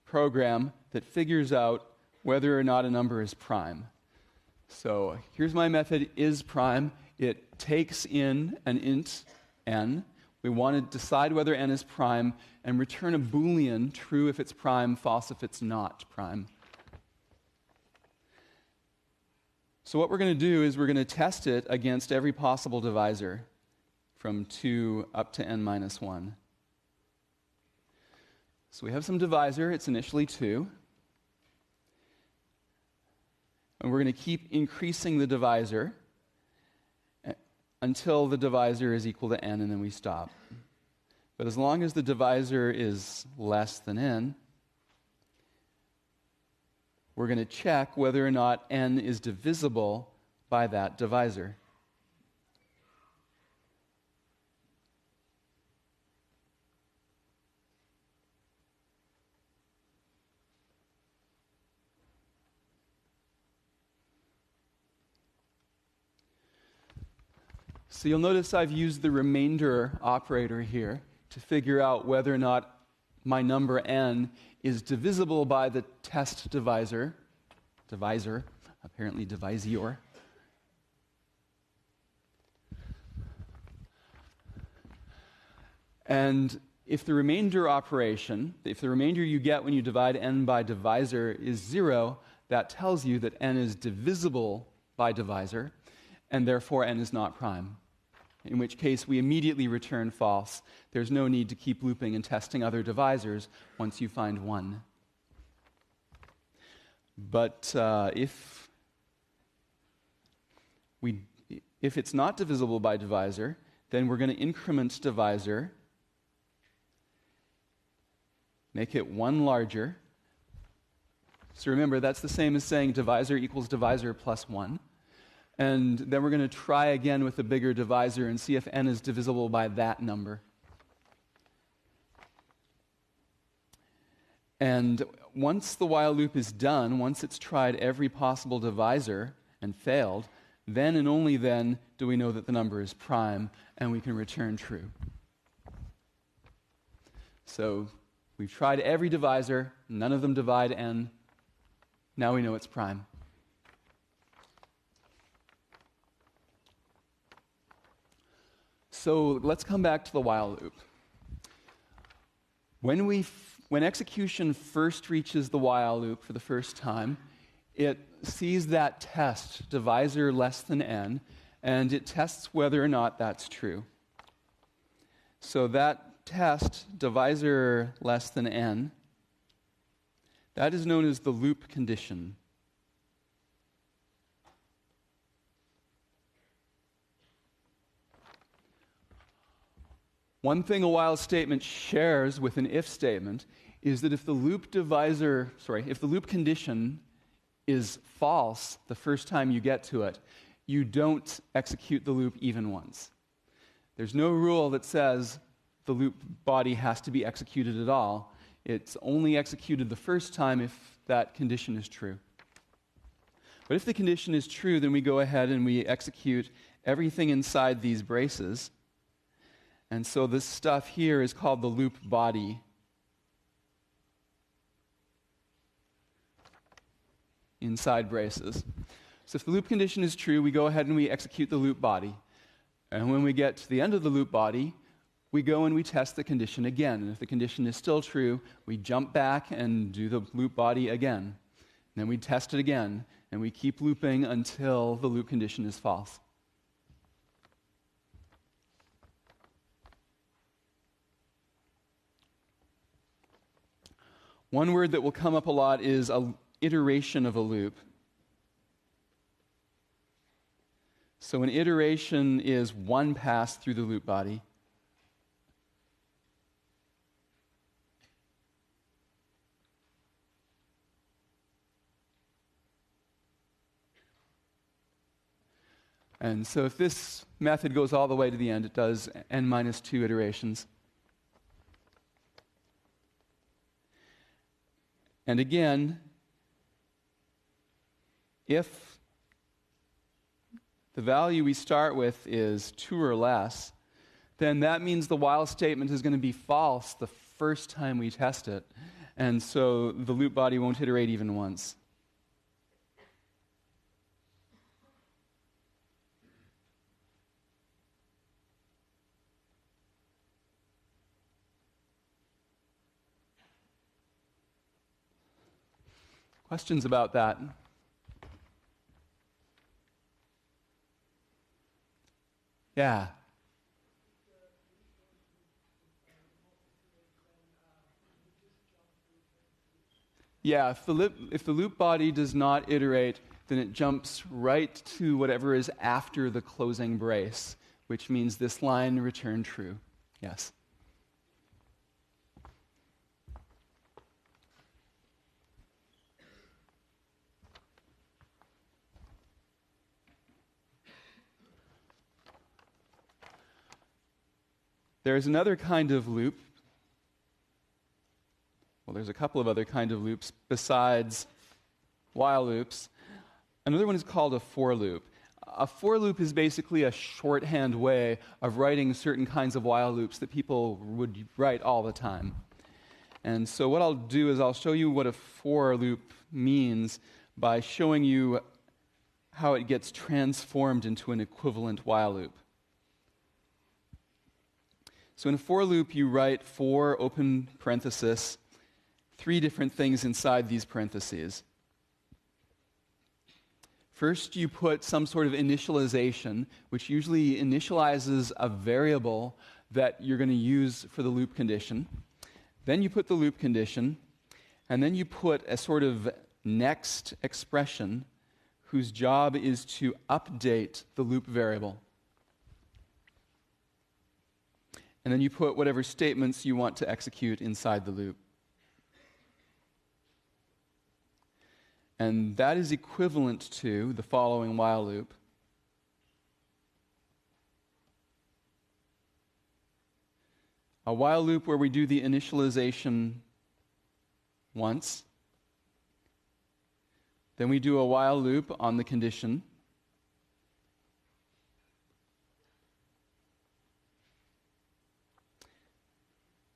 program that figures out whether or not a number is prime. So here's my method isPrime. It takes in an int n. We want to decide whether n is prime and return a Boolean, true if it's prime, false if it's not prime. So what we're going to do is we're going to test it against every possible divisor from 2 up to n minus 1. So we have some divisor. It's initially 2. And we're going to keep increasing the divisor until the divisor is equal to n, and then we stop. But as long as the divisor is less than n, we're going to check whether or not n is divisible by that divisor. So you'll notice I've used the remainder operator here to figure out whether or not my number n is divisible by the test divisor, apparently divisor. And if the remainder operation, if the remainder you get when you divide n by divisor is 0, that tells you that n is divisible by divisor, and therefore n is not prime. In which case we immediately return false. There's no need to keep looping and testing other divisors once you find one. But if it's not divisible by divisor, then we're going to increment divisor, make it 1 larger. So remember, that's the same as saying divisor equals divisor plus 1. And then we're going to try again with a bigger divisor and see if n is divisible by that number. And once the while loop is done, once it's tried every possible divisor and failed, then and only then do we know that the number is prime, and we can return true. So we've tried every divisor, none of them divide n. Now we know it's prime. So let's come back to the while loop. When execution first reaches the while loop for the first time, it sees that test, divisor less than n, and it tests whether or not that's true. So that test, divisor less than n, that is known as the loop condition. One thing a while statement shares with an if statement is that if the loop condition is false the first time you get to it, you don't execute the loop even once. There's no rule that says the loop body has to be executed at all. It's only executed the first time if that condition is true. But if the condition is true, then we go ahead and we execute everything inside these braces. And so this stuff here is called the loop body. Inside braces. So if the loop condition is true, we go ahead and we execute the loop body. And when we get to the end of the loop body, we go and we test the condition again. And if the condition is still true, we jump back and do the loop body again. And then we test it again, and we keep looping until the loop condition is false. One word that will come up a lot is an iteration of a loop. So an iteration is one pass through the loop body. And so if this method goes all the way to the end, it does n minus 2 iterations. And again, if the value we start with is 2 or less, then that means the while statement is going to be false the first time we test it. And so the loop body won't iterate even once. Questions about that? Yeah. Yeah, if the loop body does not iterate, then it jumps right to whatever is after the closing brace, which means this line return true. Yes. There's another kind of loop. Well, there's a couple of other kind of loops besides while loops. Another one is called a for loop. A for loop is basically a shorthand way of writing certain kinds of while loops that people would write all the time. And so what I'll do is I'll show you what a for loop means by showing you how it gets transformed into an equivalent while loop. So in a for loop, you write for open parenthesis, 3 different things inside these parentheses. First, you put some sort of initialization, which usually initializes a variable that you're going to use for the loop condition. Then you put the loop condition, and then you put a sort of next expression whose job is to update the loop variable. And then you put whatever statements you want to execute inside the loop. And that is equivalent to the following while loop. A while loop where we do the initialization once. Then we do a while loop on the condition.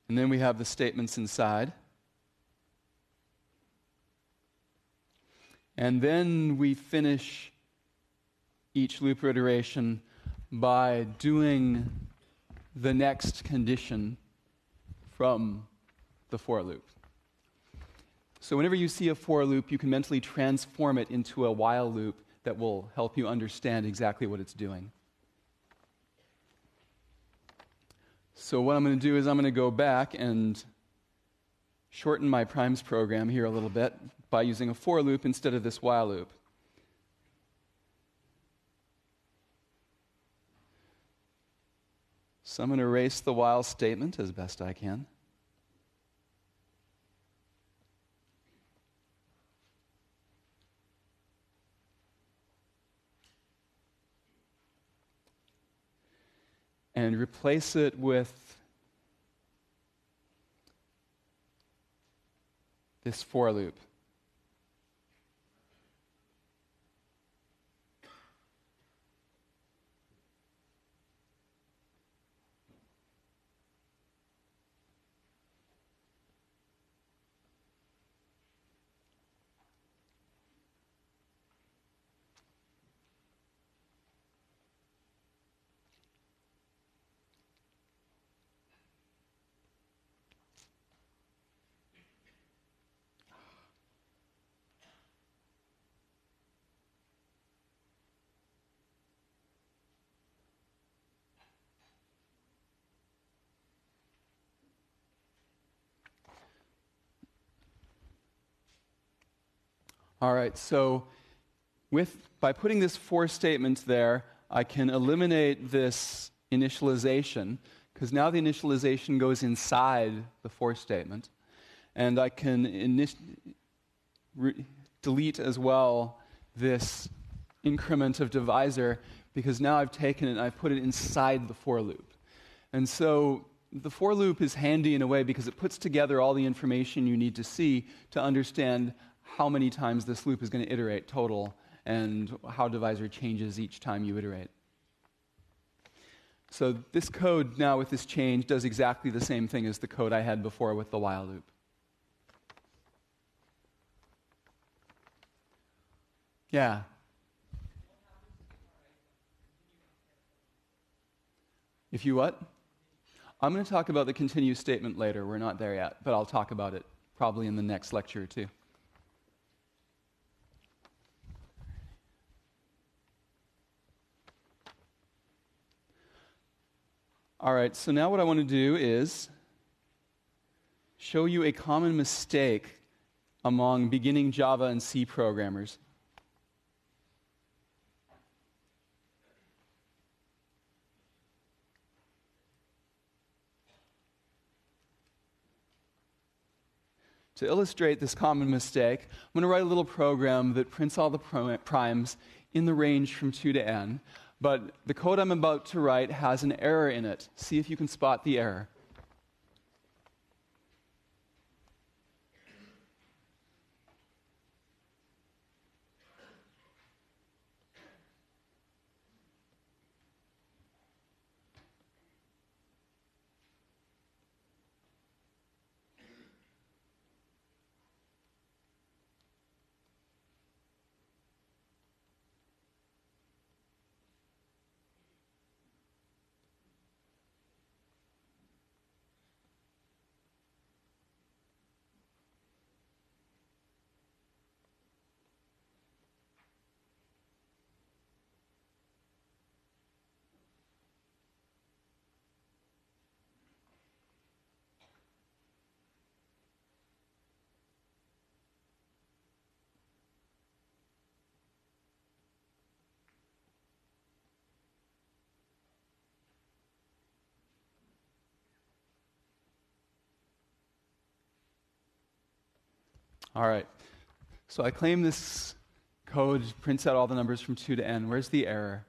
And then we have the statements inside. And then we finish each loop iteration by doing the next condition from the for loop. So whenever you see a for loop, you can mentally transform it into a while loop that will help you understand exactly what it's doing. So what I'm going to do is I'm going to go back and shorten my primes program here a little bit by using a for loop instead of this while loop. So I'm going to erase the while statement as best I can. And replace it with this for loop. All right, so by putting this for statement there, I can eliminate this initialization, because now the initialization goes inside the for statement. And I can delete as well this increment of divisor, because now I've taken it and I've put it inside the for loop. And so the for loop is handy in a way because it puts together all the information you need to see to understand how many times this loop is going to iterate total and how divisor changes each time you iterate. So this code now with this change does exactly the same thing as the code I had before with the while loop. Yeah. If you what? I'm going to talk about the continue statement later. We're not there yet, but I'll talk about it probably in the next lecture or two. All right, so now what I want to do is show you a common mistake among beginning Java and C programmers. To illustrate this common mistake, I'm going to write a little program that prints all the primes in the range from 2 to n, but the code I'm about to write has an error in it. See if you can spot the error. All right, so I claim this code prints out all the numbers from 2 to n. Where's the error?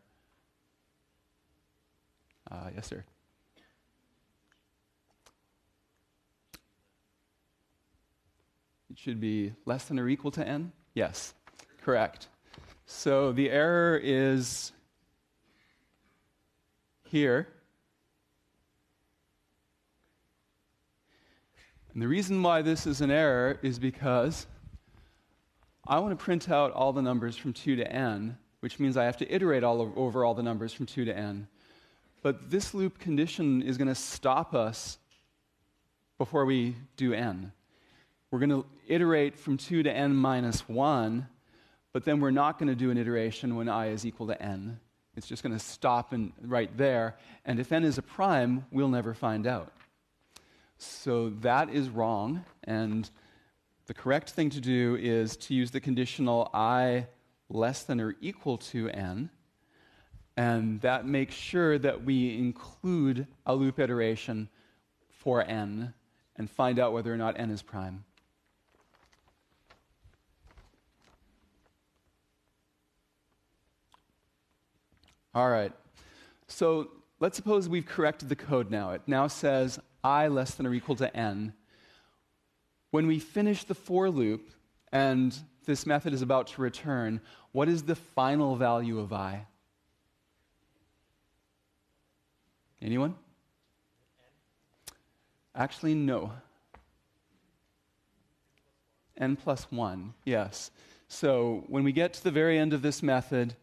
Yes, sir. It should be less than or equal to n? Yes, correct. So the error is here. And the reason why this is an error is because I want to print out all the numbers from 2 to n, which means I have to iterate over all the numbers from 2 to n. But this loop condition is going to stop us before we do n. We're going to iterate from 2 to n minus 1, but then we're not going to do an iteration when I is equal to n. It's just going to stop right there, and if n is a prime, we'll never find out. So that is wrong, and the correct thing to do is to use the conditional I less than or equal to n, and that makes sure that we include a loop iteration for n and find out whether or not n is prime. All right, so let's suppose we've corrected the code now. It now says I less than or equal to n. When we finish the for loop and this method is about to return, what is the final value of I? Anyone? Actually, no. N plus 1, yes. So when we get to the very end of this method,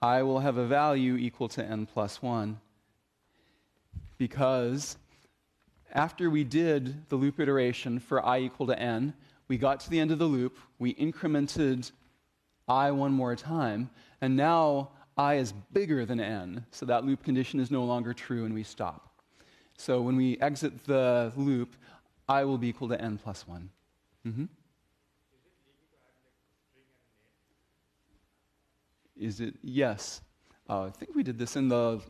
I will have a value equal to n plus 1, because after we did the loop iteration for I equal to n, we got to the end of the loop, we incremented I one more time, and now I is bigger than n, so that loop condition is no longer true and we stop. So when we exit the loop, I will be equal to n plus 1. Mm-hmm. Is it Is it? Yes. I think we did this in the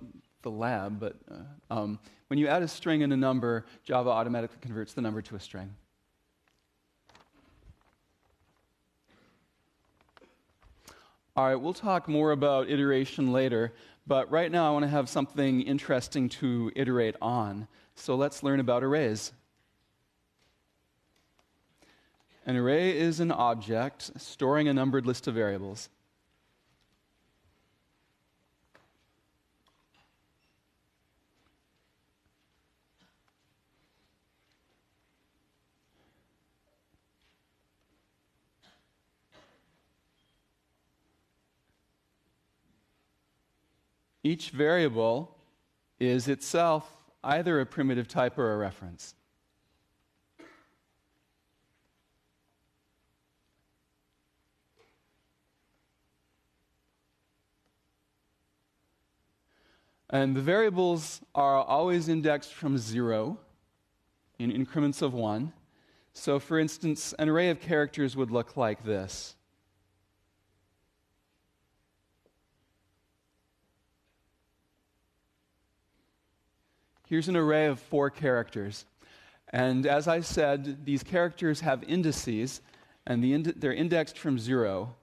lab, but when you add a string and a number, Java automatically converts the number to a string. All right, we'll talk more about iteration later, but right now I want to have something interesting to iterate on. So let's learn about arrays. An array is an object storing a numbered list of variables. Each variable is itself either a primitive type or a reference. And the variables are always indexed from 0 in increments of 1. So for instance, an array of characters would look like this. Here's an array of 4 characters. And as I said, these characters have indices, and they're indexed from 0.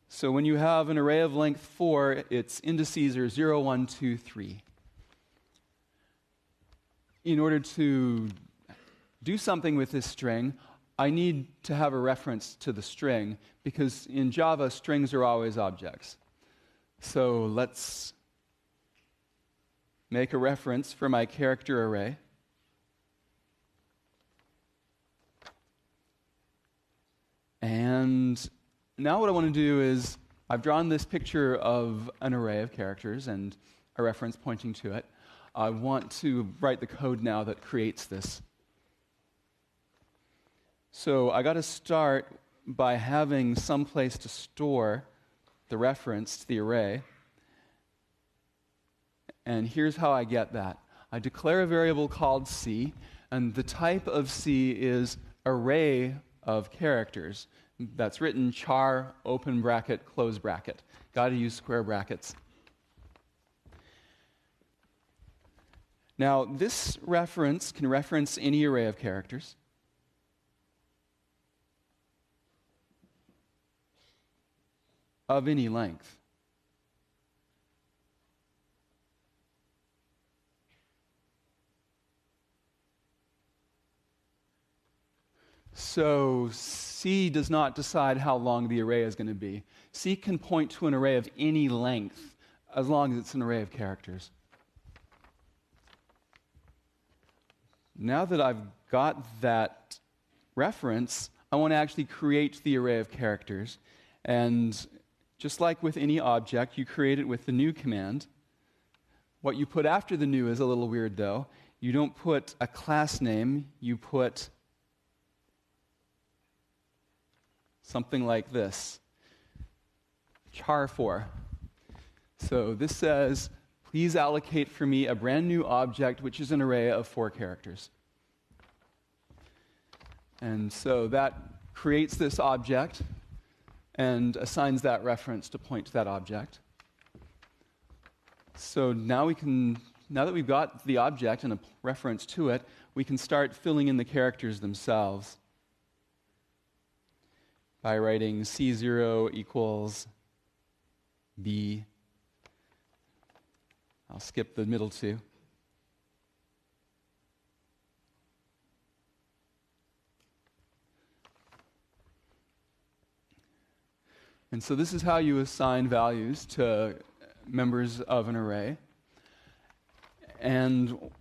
So when you have an array of length 4, its indices are 0, 1, 2, 3. In order to do something with this string, I need to have a reference to the string, because in Java, strings are always objects. So let's make a reference for my character array. And now what I want to do is, I've drawn this picture of an array of characters and a reference pointing to it. I want to write the code now that creates this. So I got to start by having some place to store the reference to the array. And here's how I get that. I declare a variable called C, and the type of C is array of characters. That's written char, open bracket, close bracket. Got to use square brackets. Now, this reference can reference any array of characters. Of any length. So C does not decide how long the array is going to be. C can point to an array of any length as long as it's an array of characters. Now that I've got that reference, I want to actually create the array of characters. And just like with any object, you create it with the new command. What you put after the new is a little weird, though. You don't put a class name, you put something like this, char4. So this says, please allocate for me a brand new object, which is an array of 4 characters. And so that creates this object and assigns that reference to point to that object. So now that we've got the object and a reference to it, we can start filling in the characters themselves by writing C0 equals B. I'll skip the middle 2. And so this is how you assign values to members of an array. And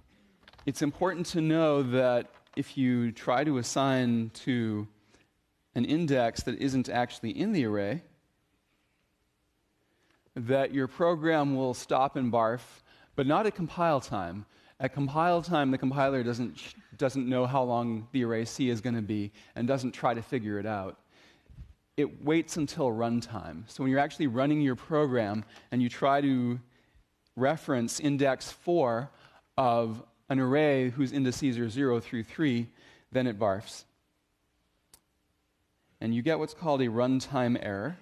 it's important to know that if you try to assign to an index that isn't actually in the array, that your program will stop and barf, but not at compile time. At compile time, the compiler doesn't know how long the array C is going to be and doesn't try to figure it out. It waits until runtime. So when you're actually running your program and you try to reference index 4 of an array whose indices are 0 through 3, then it barfs. And you get what's called a runtime error.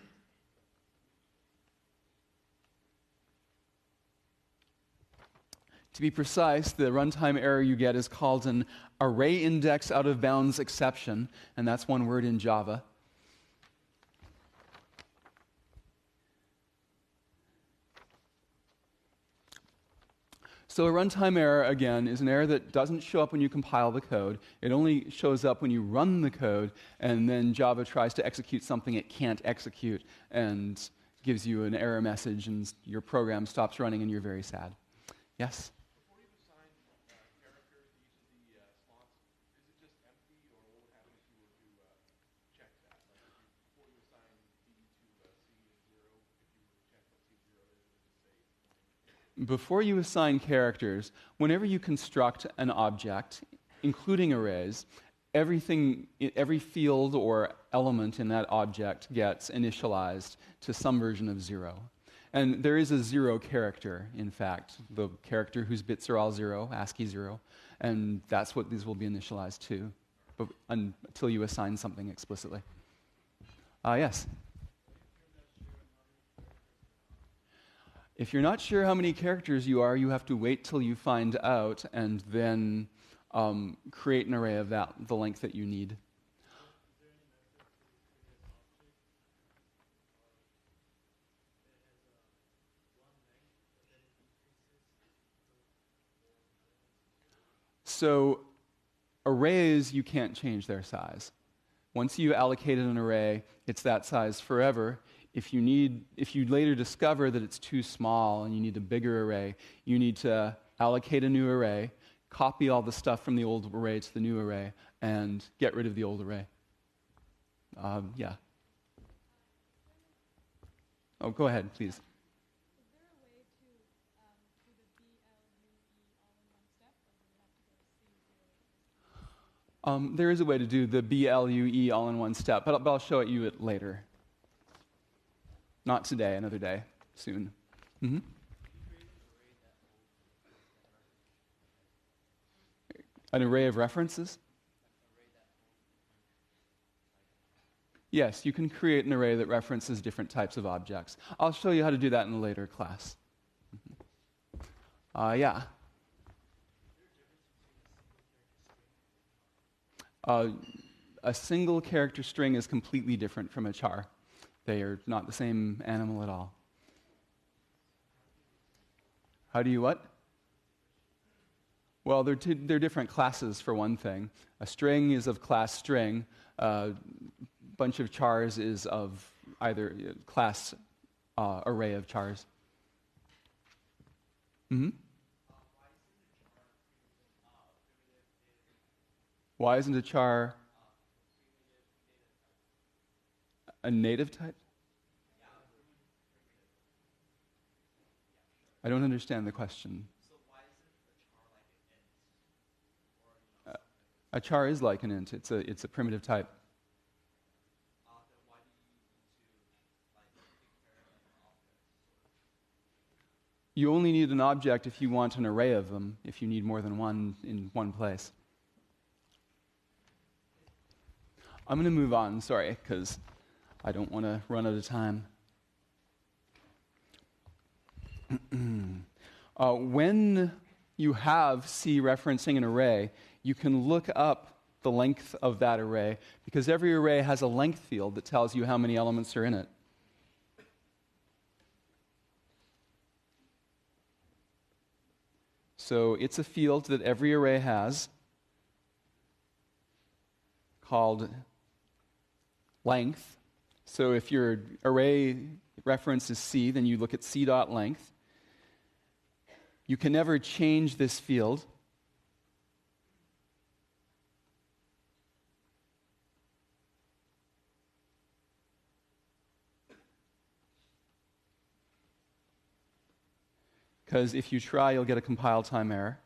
To be precise, the runtime error you get is called an array index out of bounds exception, and that's one word in Java. So a runtime error, again, is an error that doesn't show up when you compile the code. It only shows up when you run the code, and then Java tries to execute something it can't execute and gives you an error message, and your program stops running, and you're very sad. Yes? Before you assign characters to each of the slots, is it just empty, or what would happen if you were to check that? Like before you assign D to C and 0, if you were to check what C0 is, it would just say Before you assign characters, whenever you construct an object, including arrays, every field or element in that object gets initialized to some version of 0. And there is a 0 character, in fact, the character whose bits are all 0, ASCII 0, and that's what these will be initialized to, until you assign something explicitly. Yes? If you're not sure how many characters you are, you have to wait till you find out and then create an array of the length that you need. So arrays, you can't change their size. Once you allocated an array, it's that size forever. If you later discover that it's too small and you need a bigger array, you need to allocate a new array, copy all the stuff from the old array to the new array, and get rid of the old array. Yeah. Oh, go ahead, please. Is there a way to do the BLUE all in one step, or do you have to go C0? There is a way to do the BLUE all in one step, but I'll show you it later. Not today, another day, soon. Mm-hmm. An array of references? Yes, you can create an array that references different types of objects. I'll show you how to do that in a later class. Yeah. A single character string is completely different from a char. They are not the same animal at all. How do you what? Well, they're different classes, for one thing. A string is of class string. A bunch of chars is of either class array of chars. Mm-hmm. Why isn't a char a native type? I don't understand the question. So why isn't a char like an int? Or, A char is like an int. It's a primitive type. then why do you need to declare an object? You only need an object if you want an array of them, if you need more than one in one place. I'm going to move on, sorry, because I don't want to run out of time. When you have C referencing an array, you can look up the length of that array, because every array has a length field that tells you how many elements are in it. So it's a field that every array has called length. So if your array reference is C, then you look at C.length. You can never change this field. Because if you try, you'll get a compile time error.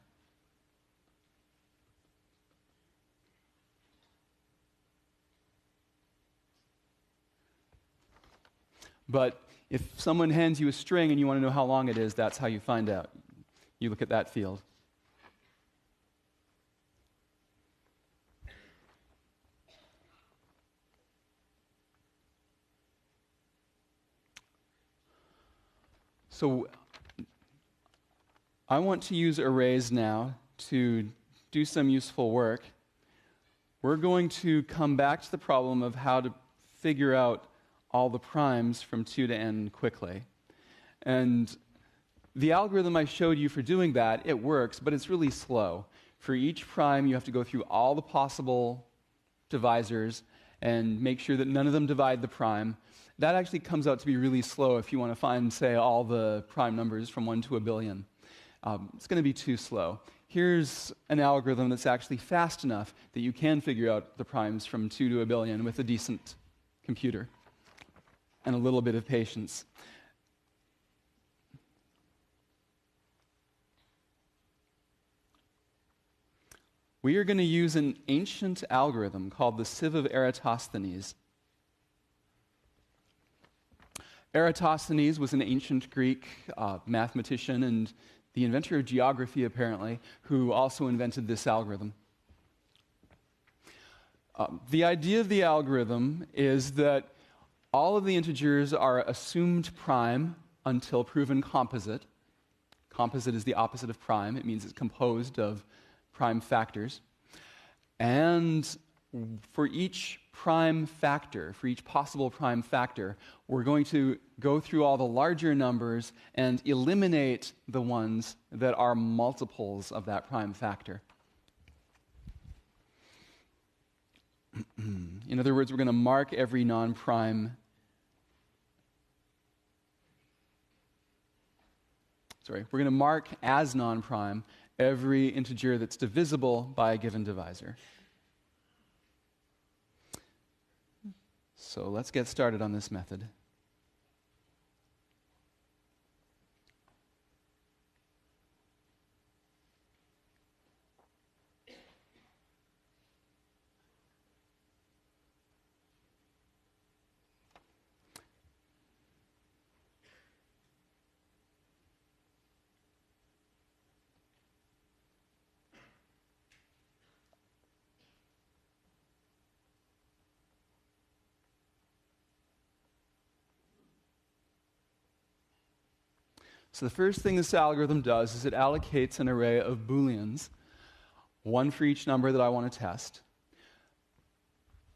But if someone hands you a string and you want to know how long it is, that's how you find out. You look at that field. So I want to use arrays now to do some useful work. We're going to come back to the problem of how to figure out all the primes from 2 to n quickly. And the algorithm I showed you for doing that, it works, but it's really slow. For each prime, you have to go through all the possible divisors and make sure that none of them divide the prime. That actually comes out to be really slow if you want to find, say, all the prime numbers from 1 to a billion. It's going to be too slow. Here's an algorithm that's actually fast enough that you can figure out the primes from 2 to a billion with a decent computer and a little bit of patience. We are going to use an ancient algorithm called the sieve of Eratosthenes. Eratosthenes was an ancient Greek mathematician and the inventor of geography, apparently, who also invented this algorithm. The idea of the algorithm is that all of the integers are assumed prime until proven composite. Composite is the opposite of prime. It means it's composed of prime factors. And for each prime factor, for each possible prime factor, we're going to go through all the larger numbers and eliminate the ones that are multiples of that prime factor. In other words, we're going to mark every non-prime we're going to mark as non-prime every integer that's divisible by a given divisor. So let's get started on this method. So the first thing this algorithm does is it allocates an array of Booleans, one for each number that I want to test.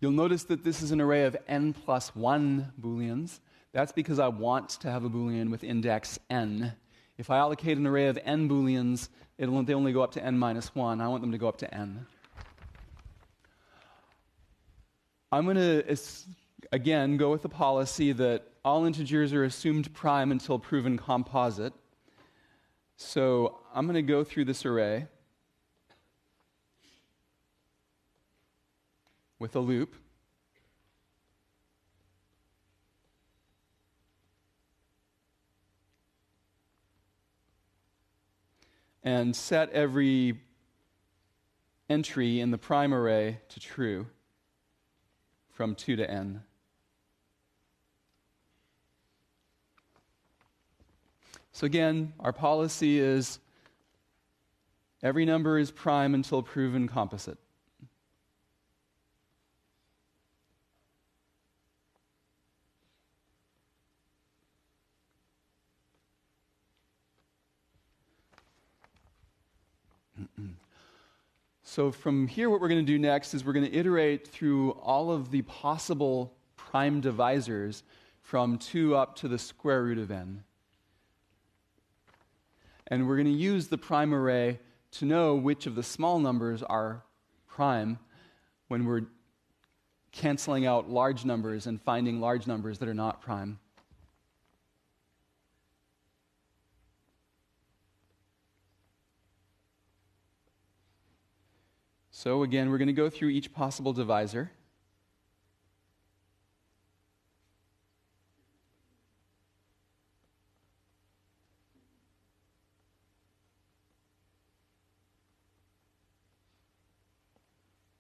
You'll notice that this is an array of n plus 1 Booleans. That's because I want to have a Boolean with index n. If I allocate an array of n Booleans, they only go up to n minus 1. I want them to go up to n. I'm going to, again, go with the policy that all integers are assumed prime until proven composite. So I'm going to go through this array with a loop. And set every entry in the prime array to true from 2 to n. So again, our policy is every number is prime until proven composite. So from here, what we're going to do next is we're going to iterate through all of the possible prime divisors from 2 up to the square root of n. And we're going to use the prime array to know which of the small numbers are prime when we're canceling out large numbers and finding large numbers that are not prime. So again, we're going to go through each possible divisor.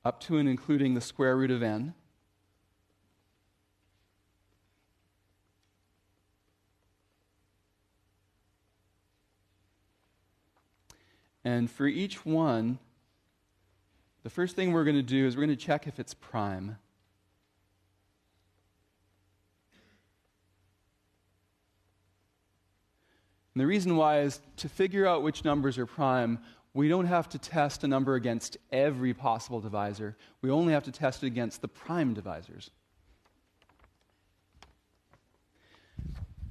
Up to and including the square root of n. And for each one, the first thing we're going to do is we're going to check if it's prime. And the reason why is to figure out which numbers are prime, we don't have to test a number against every possible divisor. We only have to test it against the prime divisors.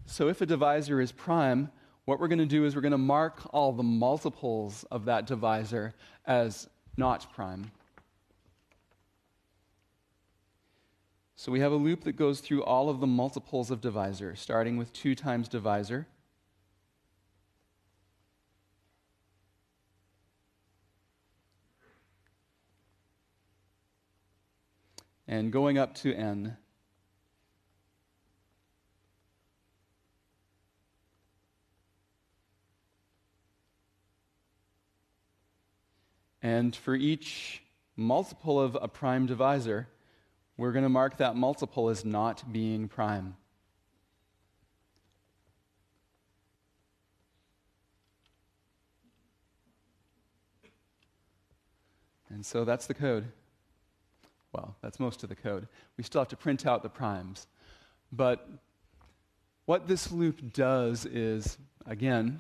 So if a divisor is prime, what we're going to do is we're going to mark all the multiples of that divisor as not prime. So we have a loop that goes through all of the multiples of divisor, starting with 2 times divisor. And going up to n. And for each multiple of a prime divisor, we're going to mark that multiple as not being prime. And so that's the code. Well, that's most of the code. We still have to print out the primes. But what this loop does is, again,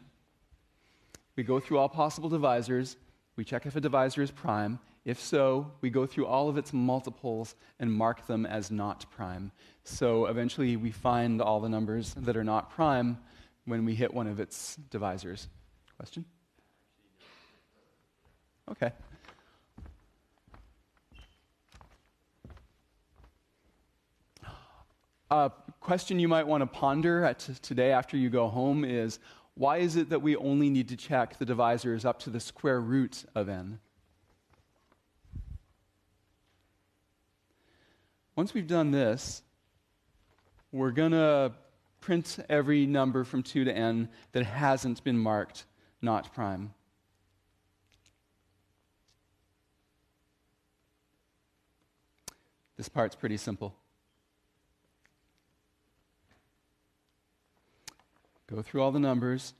we go through all possible divisors, we check if a divisor is prime. If so, we go through all of its multiples and mark them as not prime. So eventually we find all the numbers that are not prime when we hit one of its divisors. Question? Okay. A question you might want to ponder today after you go home is, why is it that we only need to check the divisors up to the square root of n? Once we've done this, we're going to print every number from 2 to n that hasn't been marked not prime. This part's pretty simple. Go through all the numbers,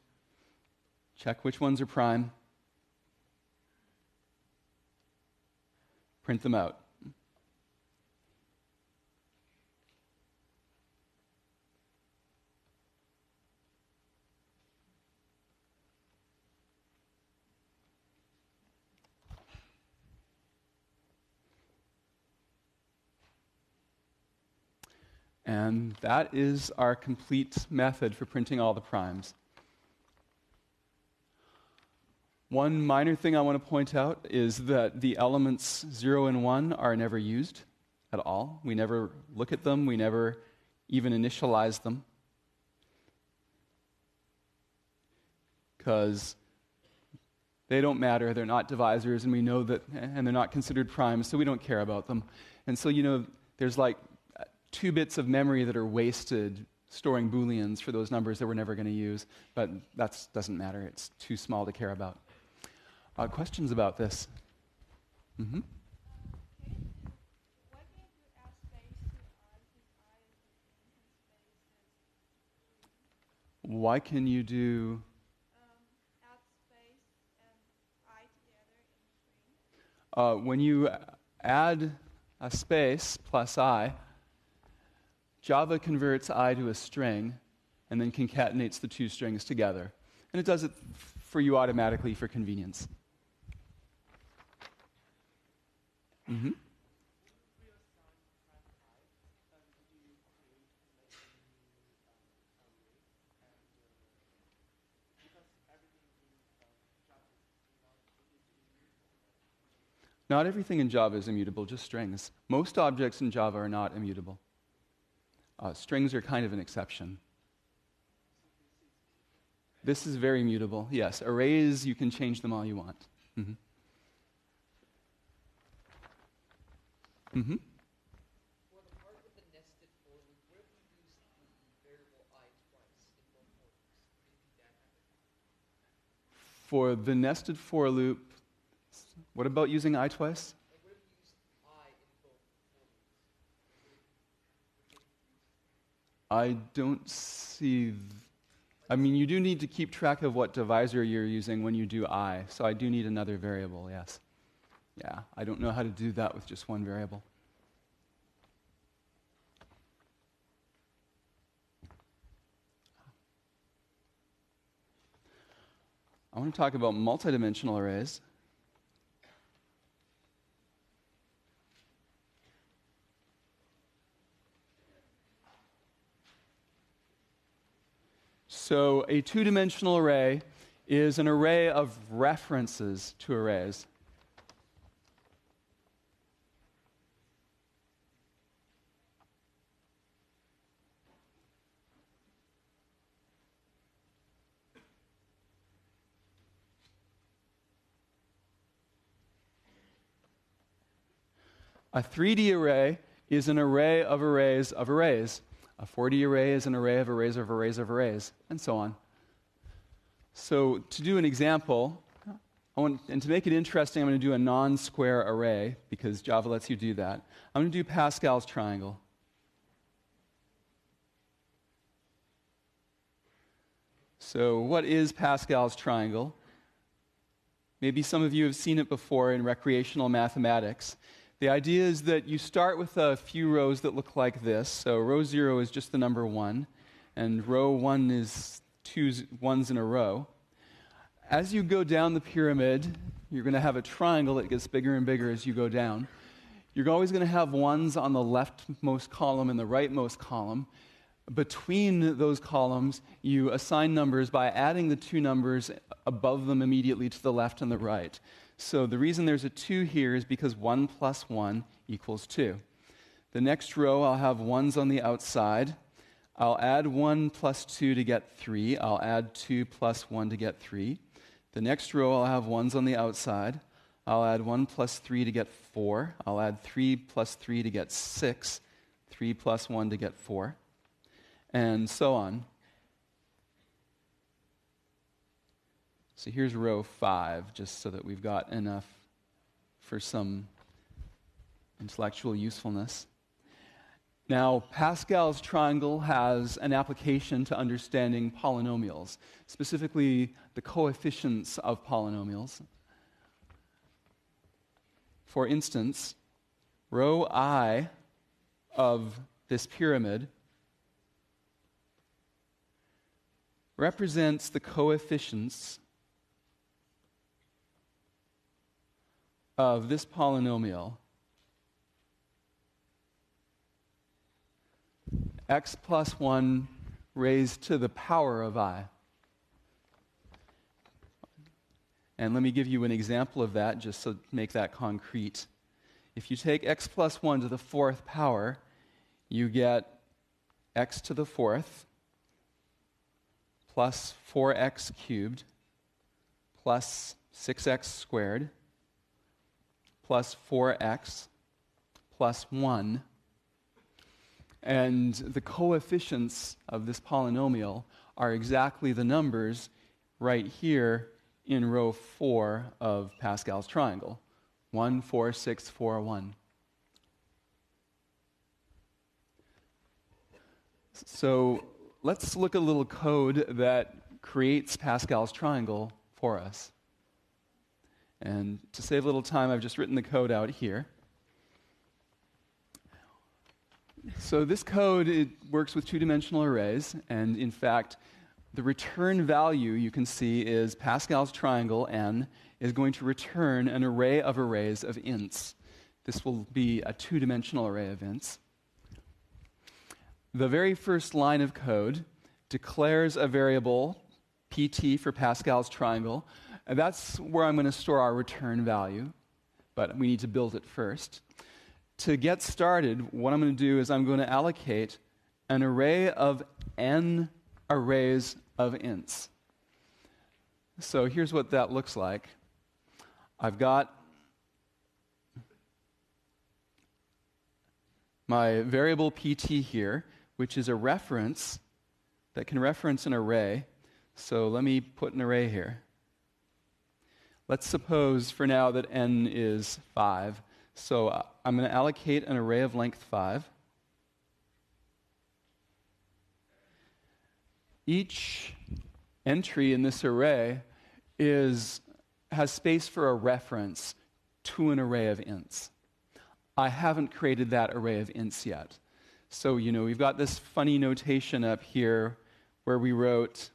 check which ones are prime, print them out. And that is our complete method for printing all the primes. One minor thing I want to point out is that the elements 0 and 1 are never used at all. We never look at them. We never even initialize them. Because they don't matter. They're not divisors, and we know that, and they're not considered primes, so we don't care about them. And so, there's like 2 bits of memory that are wasted storing Booleans for those numbers that we're never going to use, but that doesn't matter. It's too small to care about. Questions about this? Mm-hmm. Why can't you add space to I if I is a string and space is Why can you do... add space and I together in a string? when you add a space plus I, Java converts I to a string and then concatenates the 2 strings together. And it does it for you automatically for convenience. Mm-hmm. Not everything in Java is immutable, just strings. Most objects in Java are not immutable. Strings are kind of an exception. This is very mutable, yes. Arrays, you can change them all you want. Mm-hmm. Mm-hmm. For the part with the nested for loop, where do you use the variable I twice in both for loops? Where do you think that happened? For the nested for loop, what about using I twice? Like, where do you use I in both for loops? I don't see... you do need to keep track of what divisor you're using when you do I, so I do need another variable, yes. Yeah, I don't know how to do that with just one variable. I want to talk about multidimensional arrays. So a two-dimensional array is an array of references to arrays. A 3D array is an array of arrays of arrays. A 4D array is an array of arrays of arrays of arrays, and so on. So to do an example, and to make it interesting, I'm going to do a non-square array, because Java lets you do that. I'm going to do Pascal's triangle. So what is Pascal's triangle? Maybe some of you have seen it before in recreational mathematics. The idea is that you start with a few rows that look like this. So row 0 is just the number 1, and row 1 is 2 ones in a row. As you go down the pyramid, you're going to have a triangle that gets bigger and bigger as you go down. You're always going to have ones on the leftmost column and the rightmost column. Between those columns, you assign numbers by adding the two numbers above them immediately to the left and the right. So the reason there's a 2 here is because 1 plus 1 equals 2. The next row, I'll have 1s on the outside. I'll add 1 plus 2 to get 3. I'll add 2 plus 1 to get 3. The next row, I'll have 1s on the outside. I'll add 1 plus 3 to get 4. I'll add 3 plus 3 to get 6. 3 plus 1 to get 4. And so on. So here's row 5, just so that we've got enough for some intellectual usefulness. Now, Pascal's triangle has an application to understanding polynomials, specifically the coefficients of polynomials. For instance, row I of this pyramid represents the coefficients of this polynomial, x plus 1 raised to the power of I. And let me give you an example of that, just to make that concrete. If you take x plus 1 to the 4th power, you get x to the 4th plus 4x cubed plus 6x squared plus 4x plus 1. And the coefficients of this polynomial are exactly the numbers right here in row 4 of Pascal's triangle. 1, 4, 6, 4, 1. So let's look at a little code that creates Pascal's triangle for us. And to save a little time, I've just written the code out here. So this code, it works with two-dimensional arrays, and in fact, the return value you can see is Pascal's triangle n is going to return an array of arrays of ints. This will be a two-dimensional array of ints. The very first line of code declares a variable, pt for Pascal's triangle, and that's where I'm going to store our return value, but we need to build it first. To get started, what I'm going to do is I'm going to allocate an array of n arrays of ints. So here's what that looks like. I've got my variable pt here, which is a reference that can reference an array. So let me put an array here. Let's suppose for now that n is 5. So I'm going to allocate an array of length 5. Each entry in this array has space for a reference to an array of ints. I haven't created that array of ints yet. So, we've got this funny notation up here where we wrote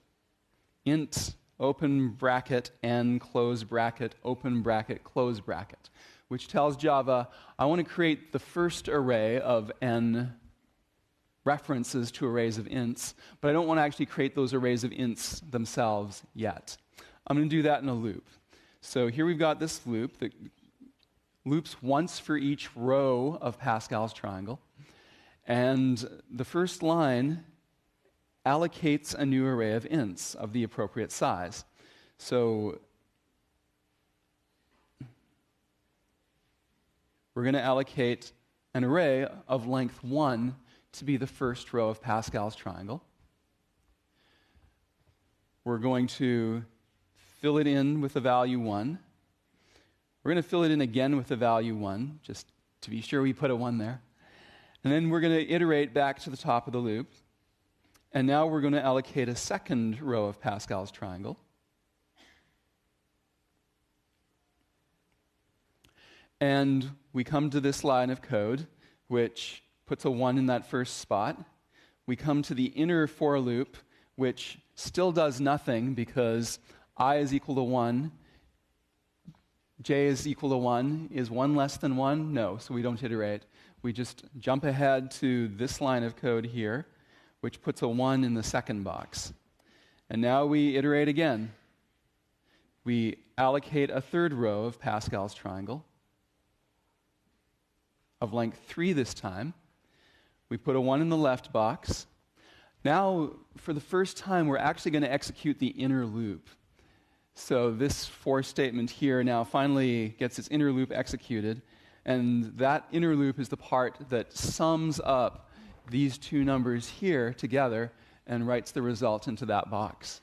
int open bracket, n, close bracket, open bracket, close bracket, which tells Java, I want to create the first array of n references to arrays of ints, but I don't want to actually create those arrays of ints themselves yet. I'm going to do that in a loop. So here we've got this loop that loops once for each row of Pascal's triangle. And the first line allocates a new array of ints of the appropriate size. So we're going to allocate an array of length 1 to be the first row of Pascal's triangle. We're going to fill it in with the value 1. We're going to fill it in again with the value 1, just to be sure we put a 1 there. And then we're going to iterate back to the top of the loop. And now we're going to allocate a second row of Pascal's triangle. And we come to this line of code, which puts a 1 in that first spot. We come to the inner for loop, which still does nothing because I is equal to 1, j is equal to 1. Is 1 less than 1? No, so we don't iterate. We just jump ahead to this line of code here, which puts a 1 in the second box. And now we iterate again. We allocate a third row of Pascal's triangle, of length 3 this time. We put a 1 in the left box. Now, for the first time, we're actually going to execute the inner loop. So this for statement here now finally gets its inner loop executed, and that inner loop is the part that sums up these two numbers here together and writes the result into that box.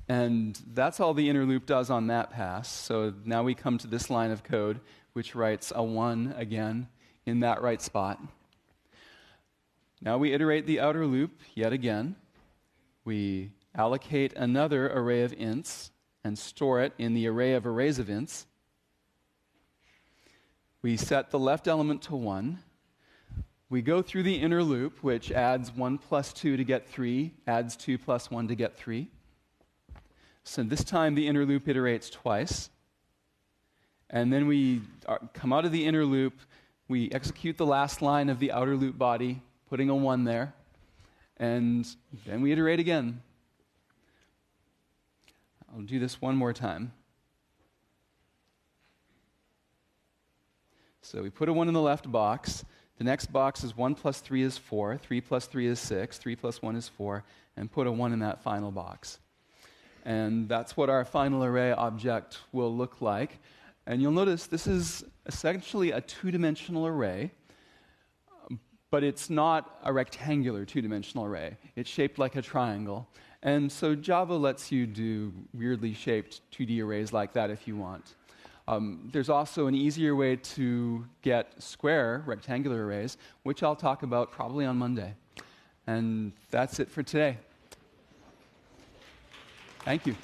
And that's all the inner loop does on that pass. So now we come to this line of code, which writes a 1 again in that right spot. Now we iterate the outer loop yet again. We allocate another array of ints and store it in the array of arrays of ints. We set the left element to 1. We go through the inner loop, which adds 1 plus 2 to get 3, adds 2 plus 1 to get 3. So this time the inner loop iterates twice. And then we come out of the inner loop, we execute the last line of the outer loop body, putting a 1 there. And then we iterate again. I'll do this one more time. So we put a 1 in the left box. The next box is 1 plus 3 is 4, 3 plus 3 is 6, 3 plus 1 is 4, and put a 1 in that final box. And that's what our final array object will look like. And you'll notice this is essentially a two-dimensional array, but it's not a rectangular two-dimensional array. It's shaped like a triangle. And so Java lets you do weirdly shaped 2D arrays like that if you want. There's also an easier way to get square rectangular arrays, which I'll talk about probably on Monday. And that's it for today. Thank you.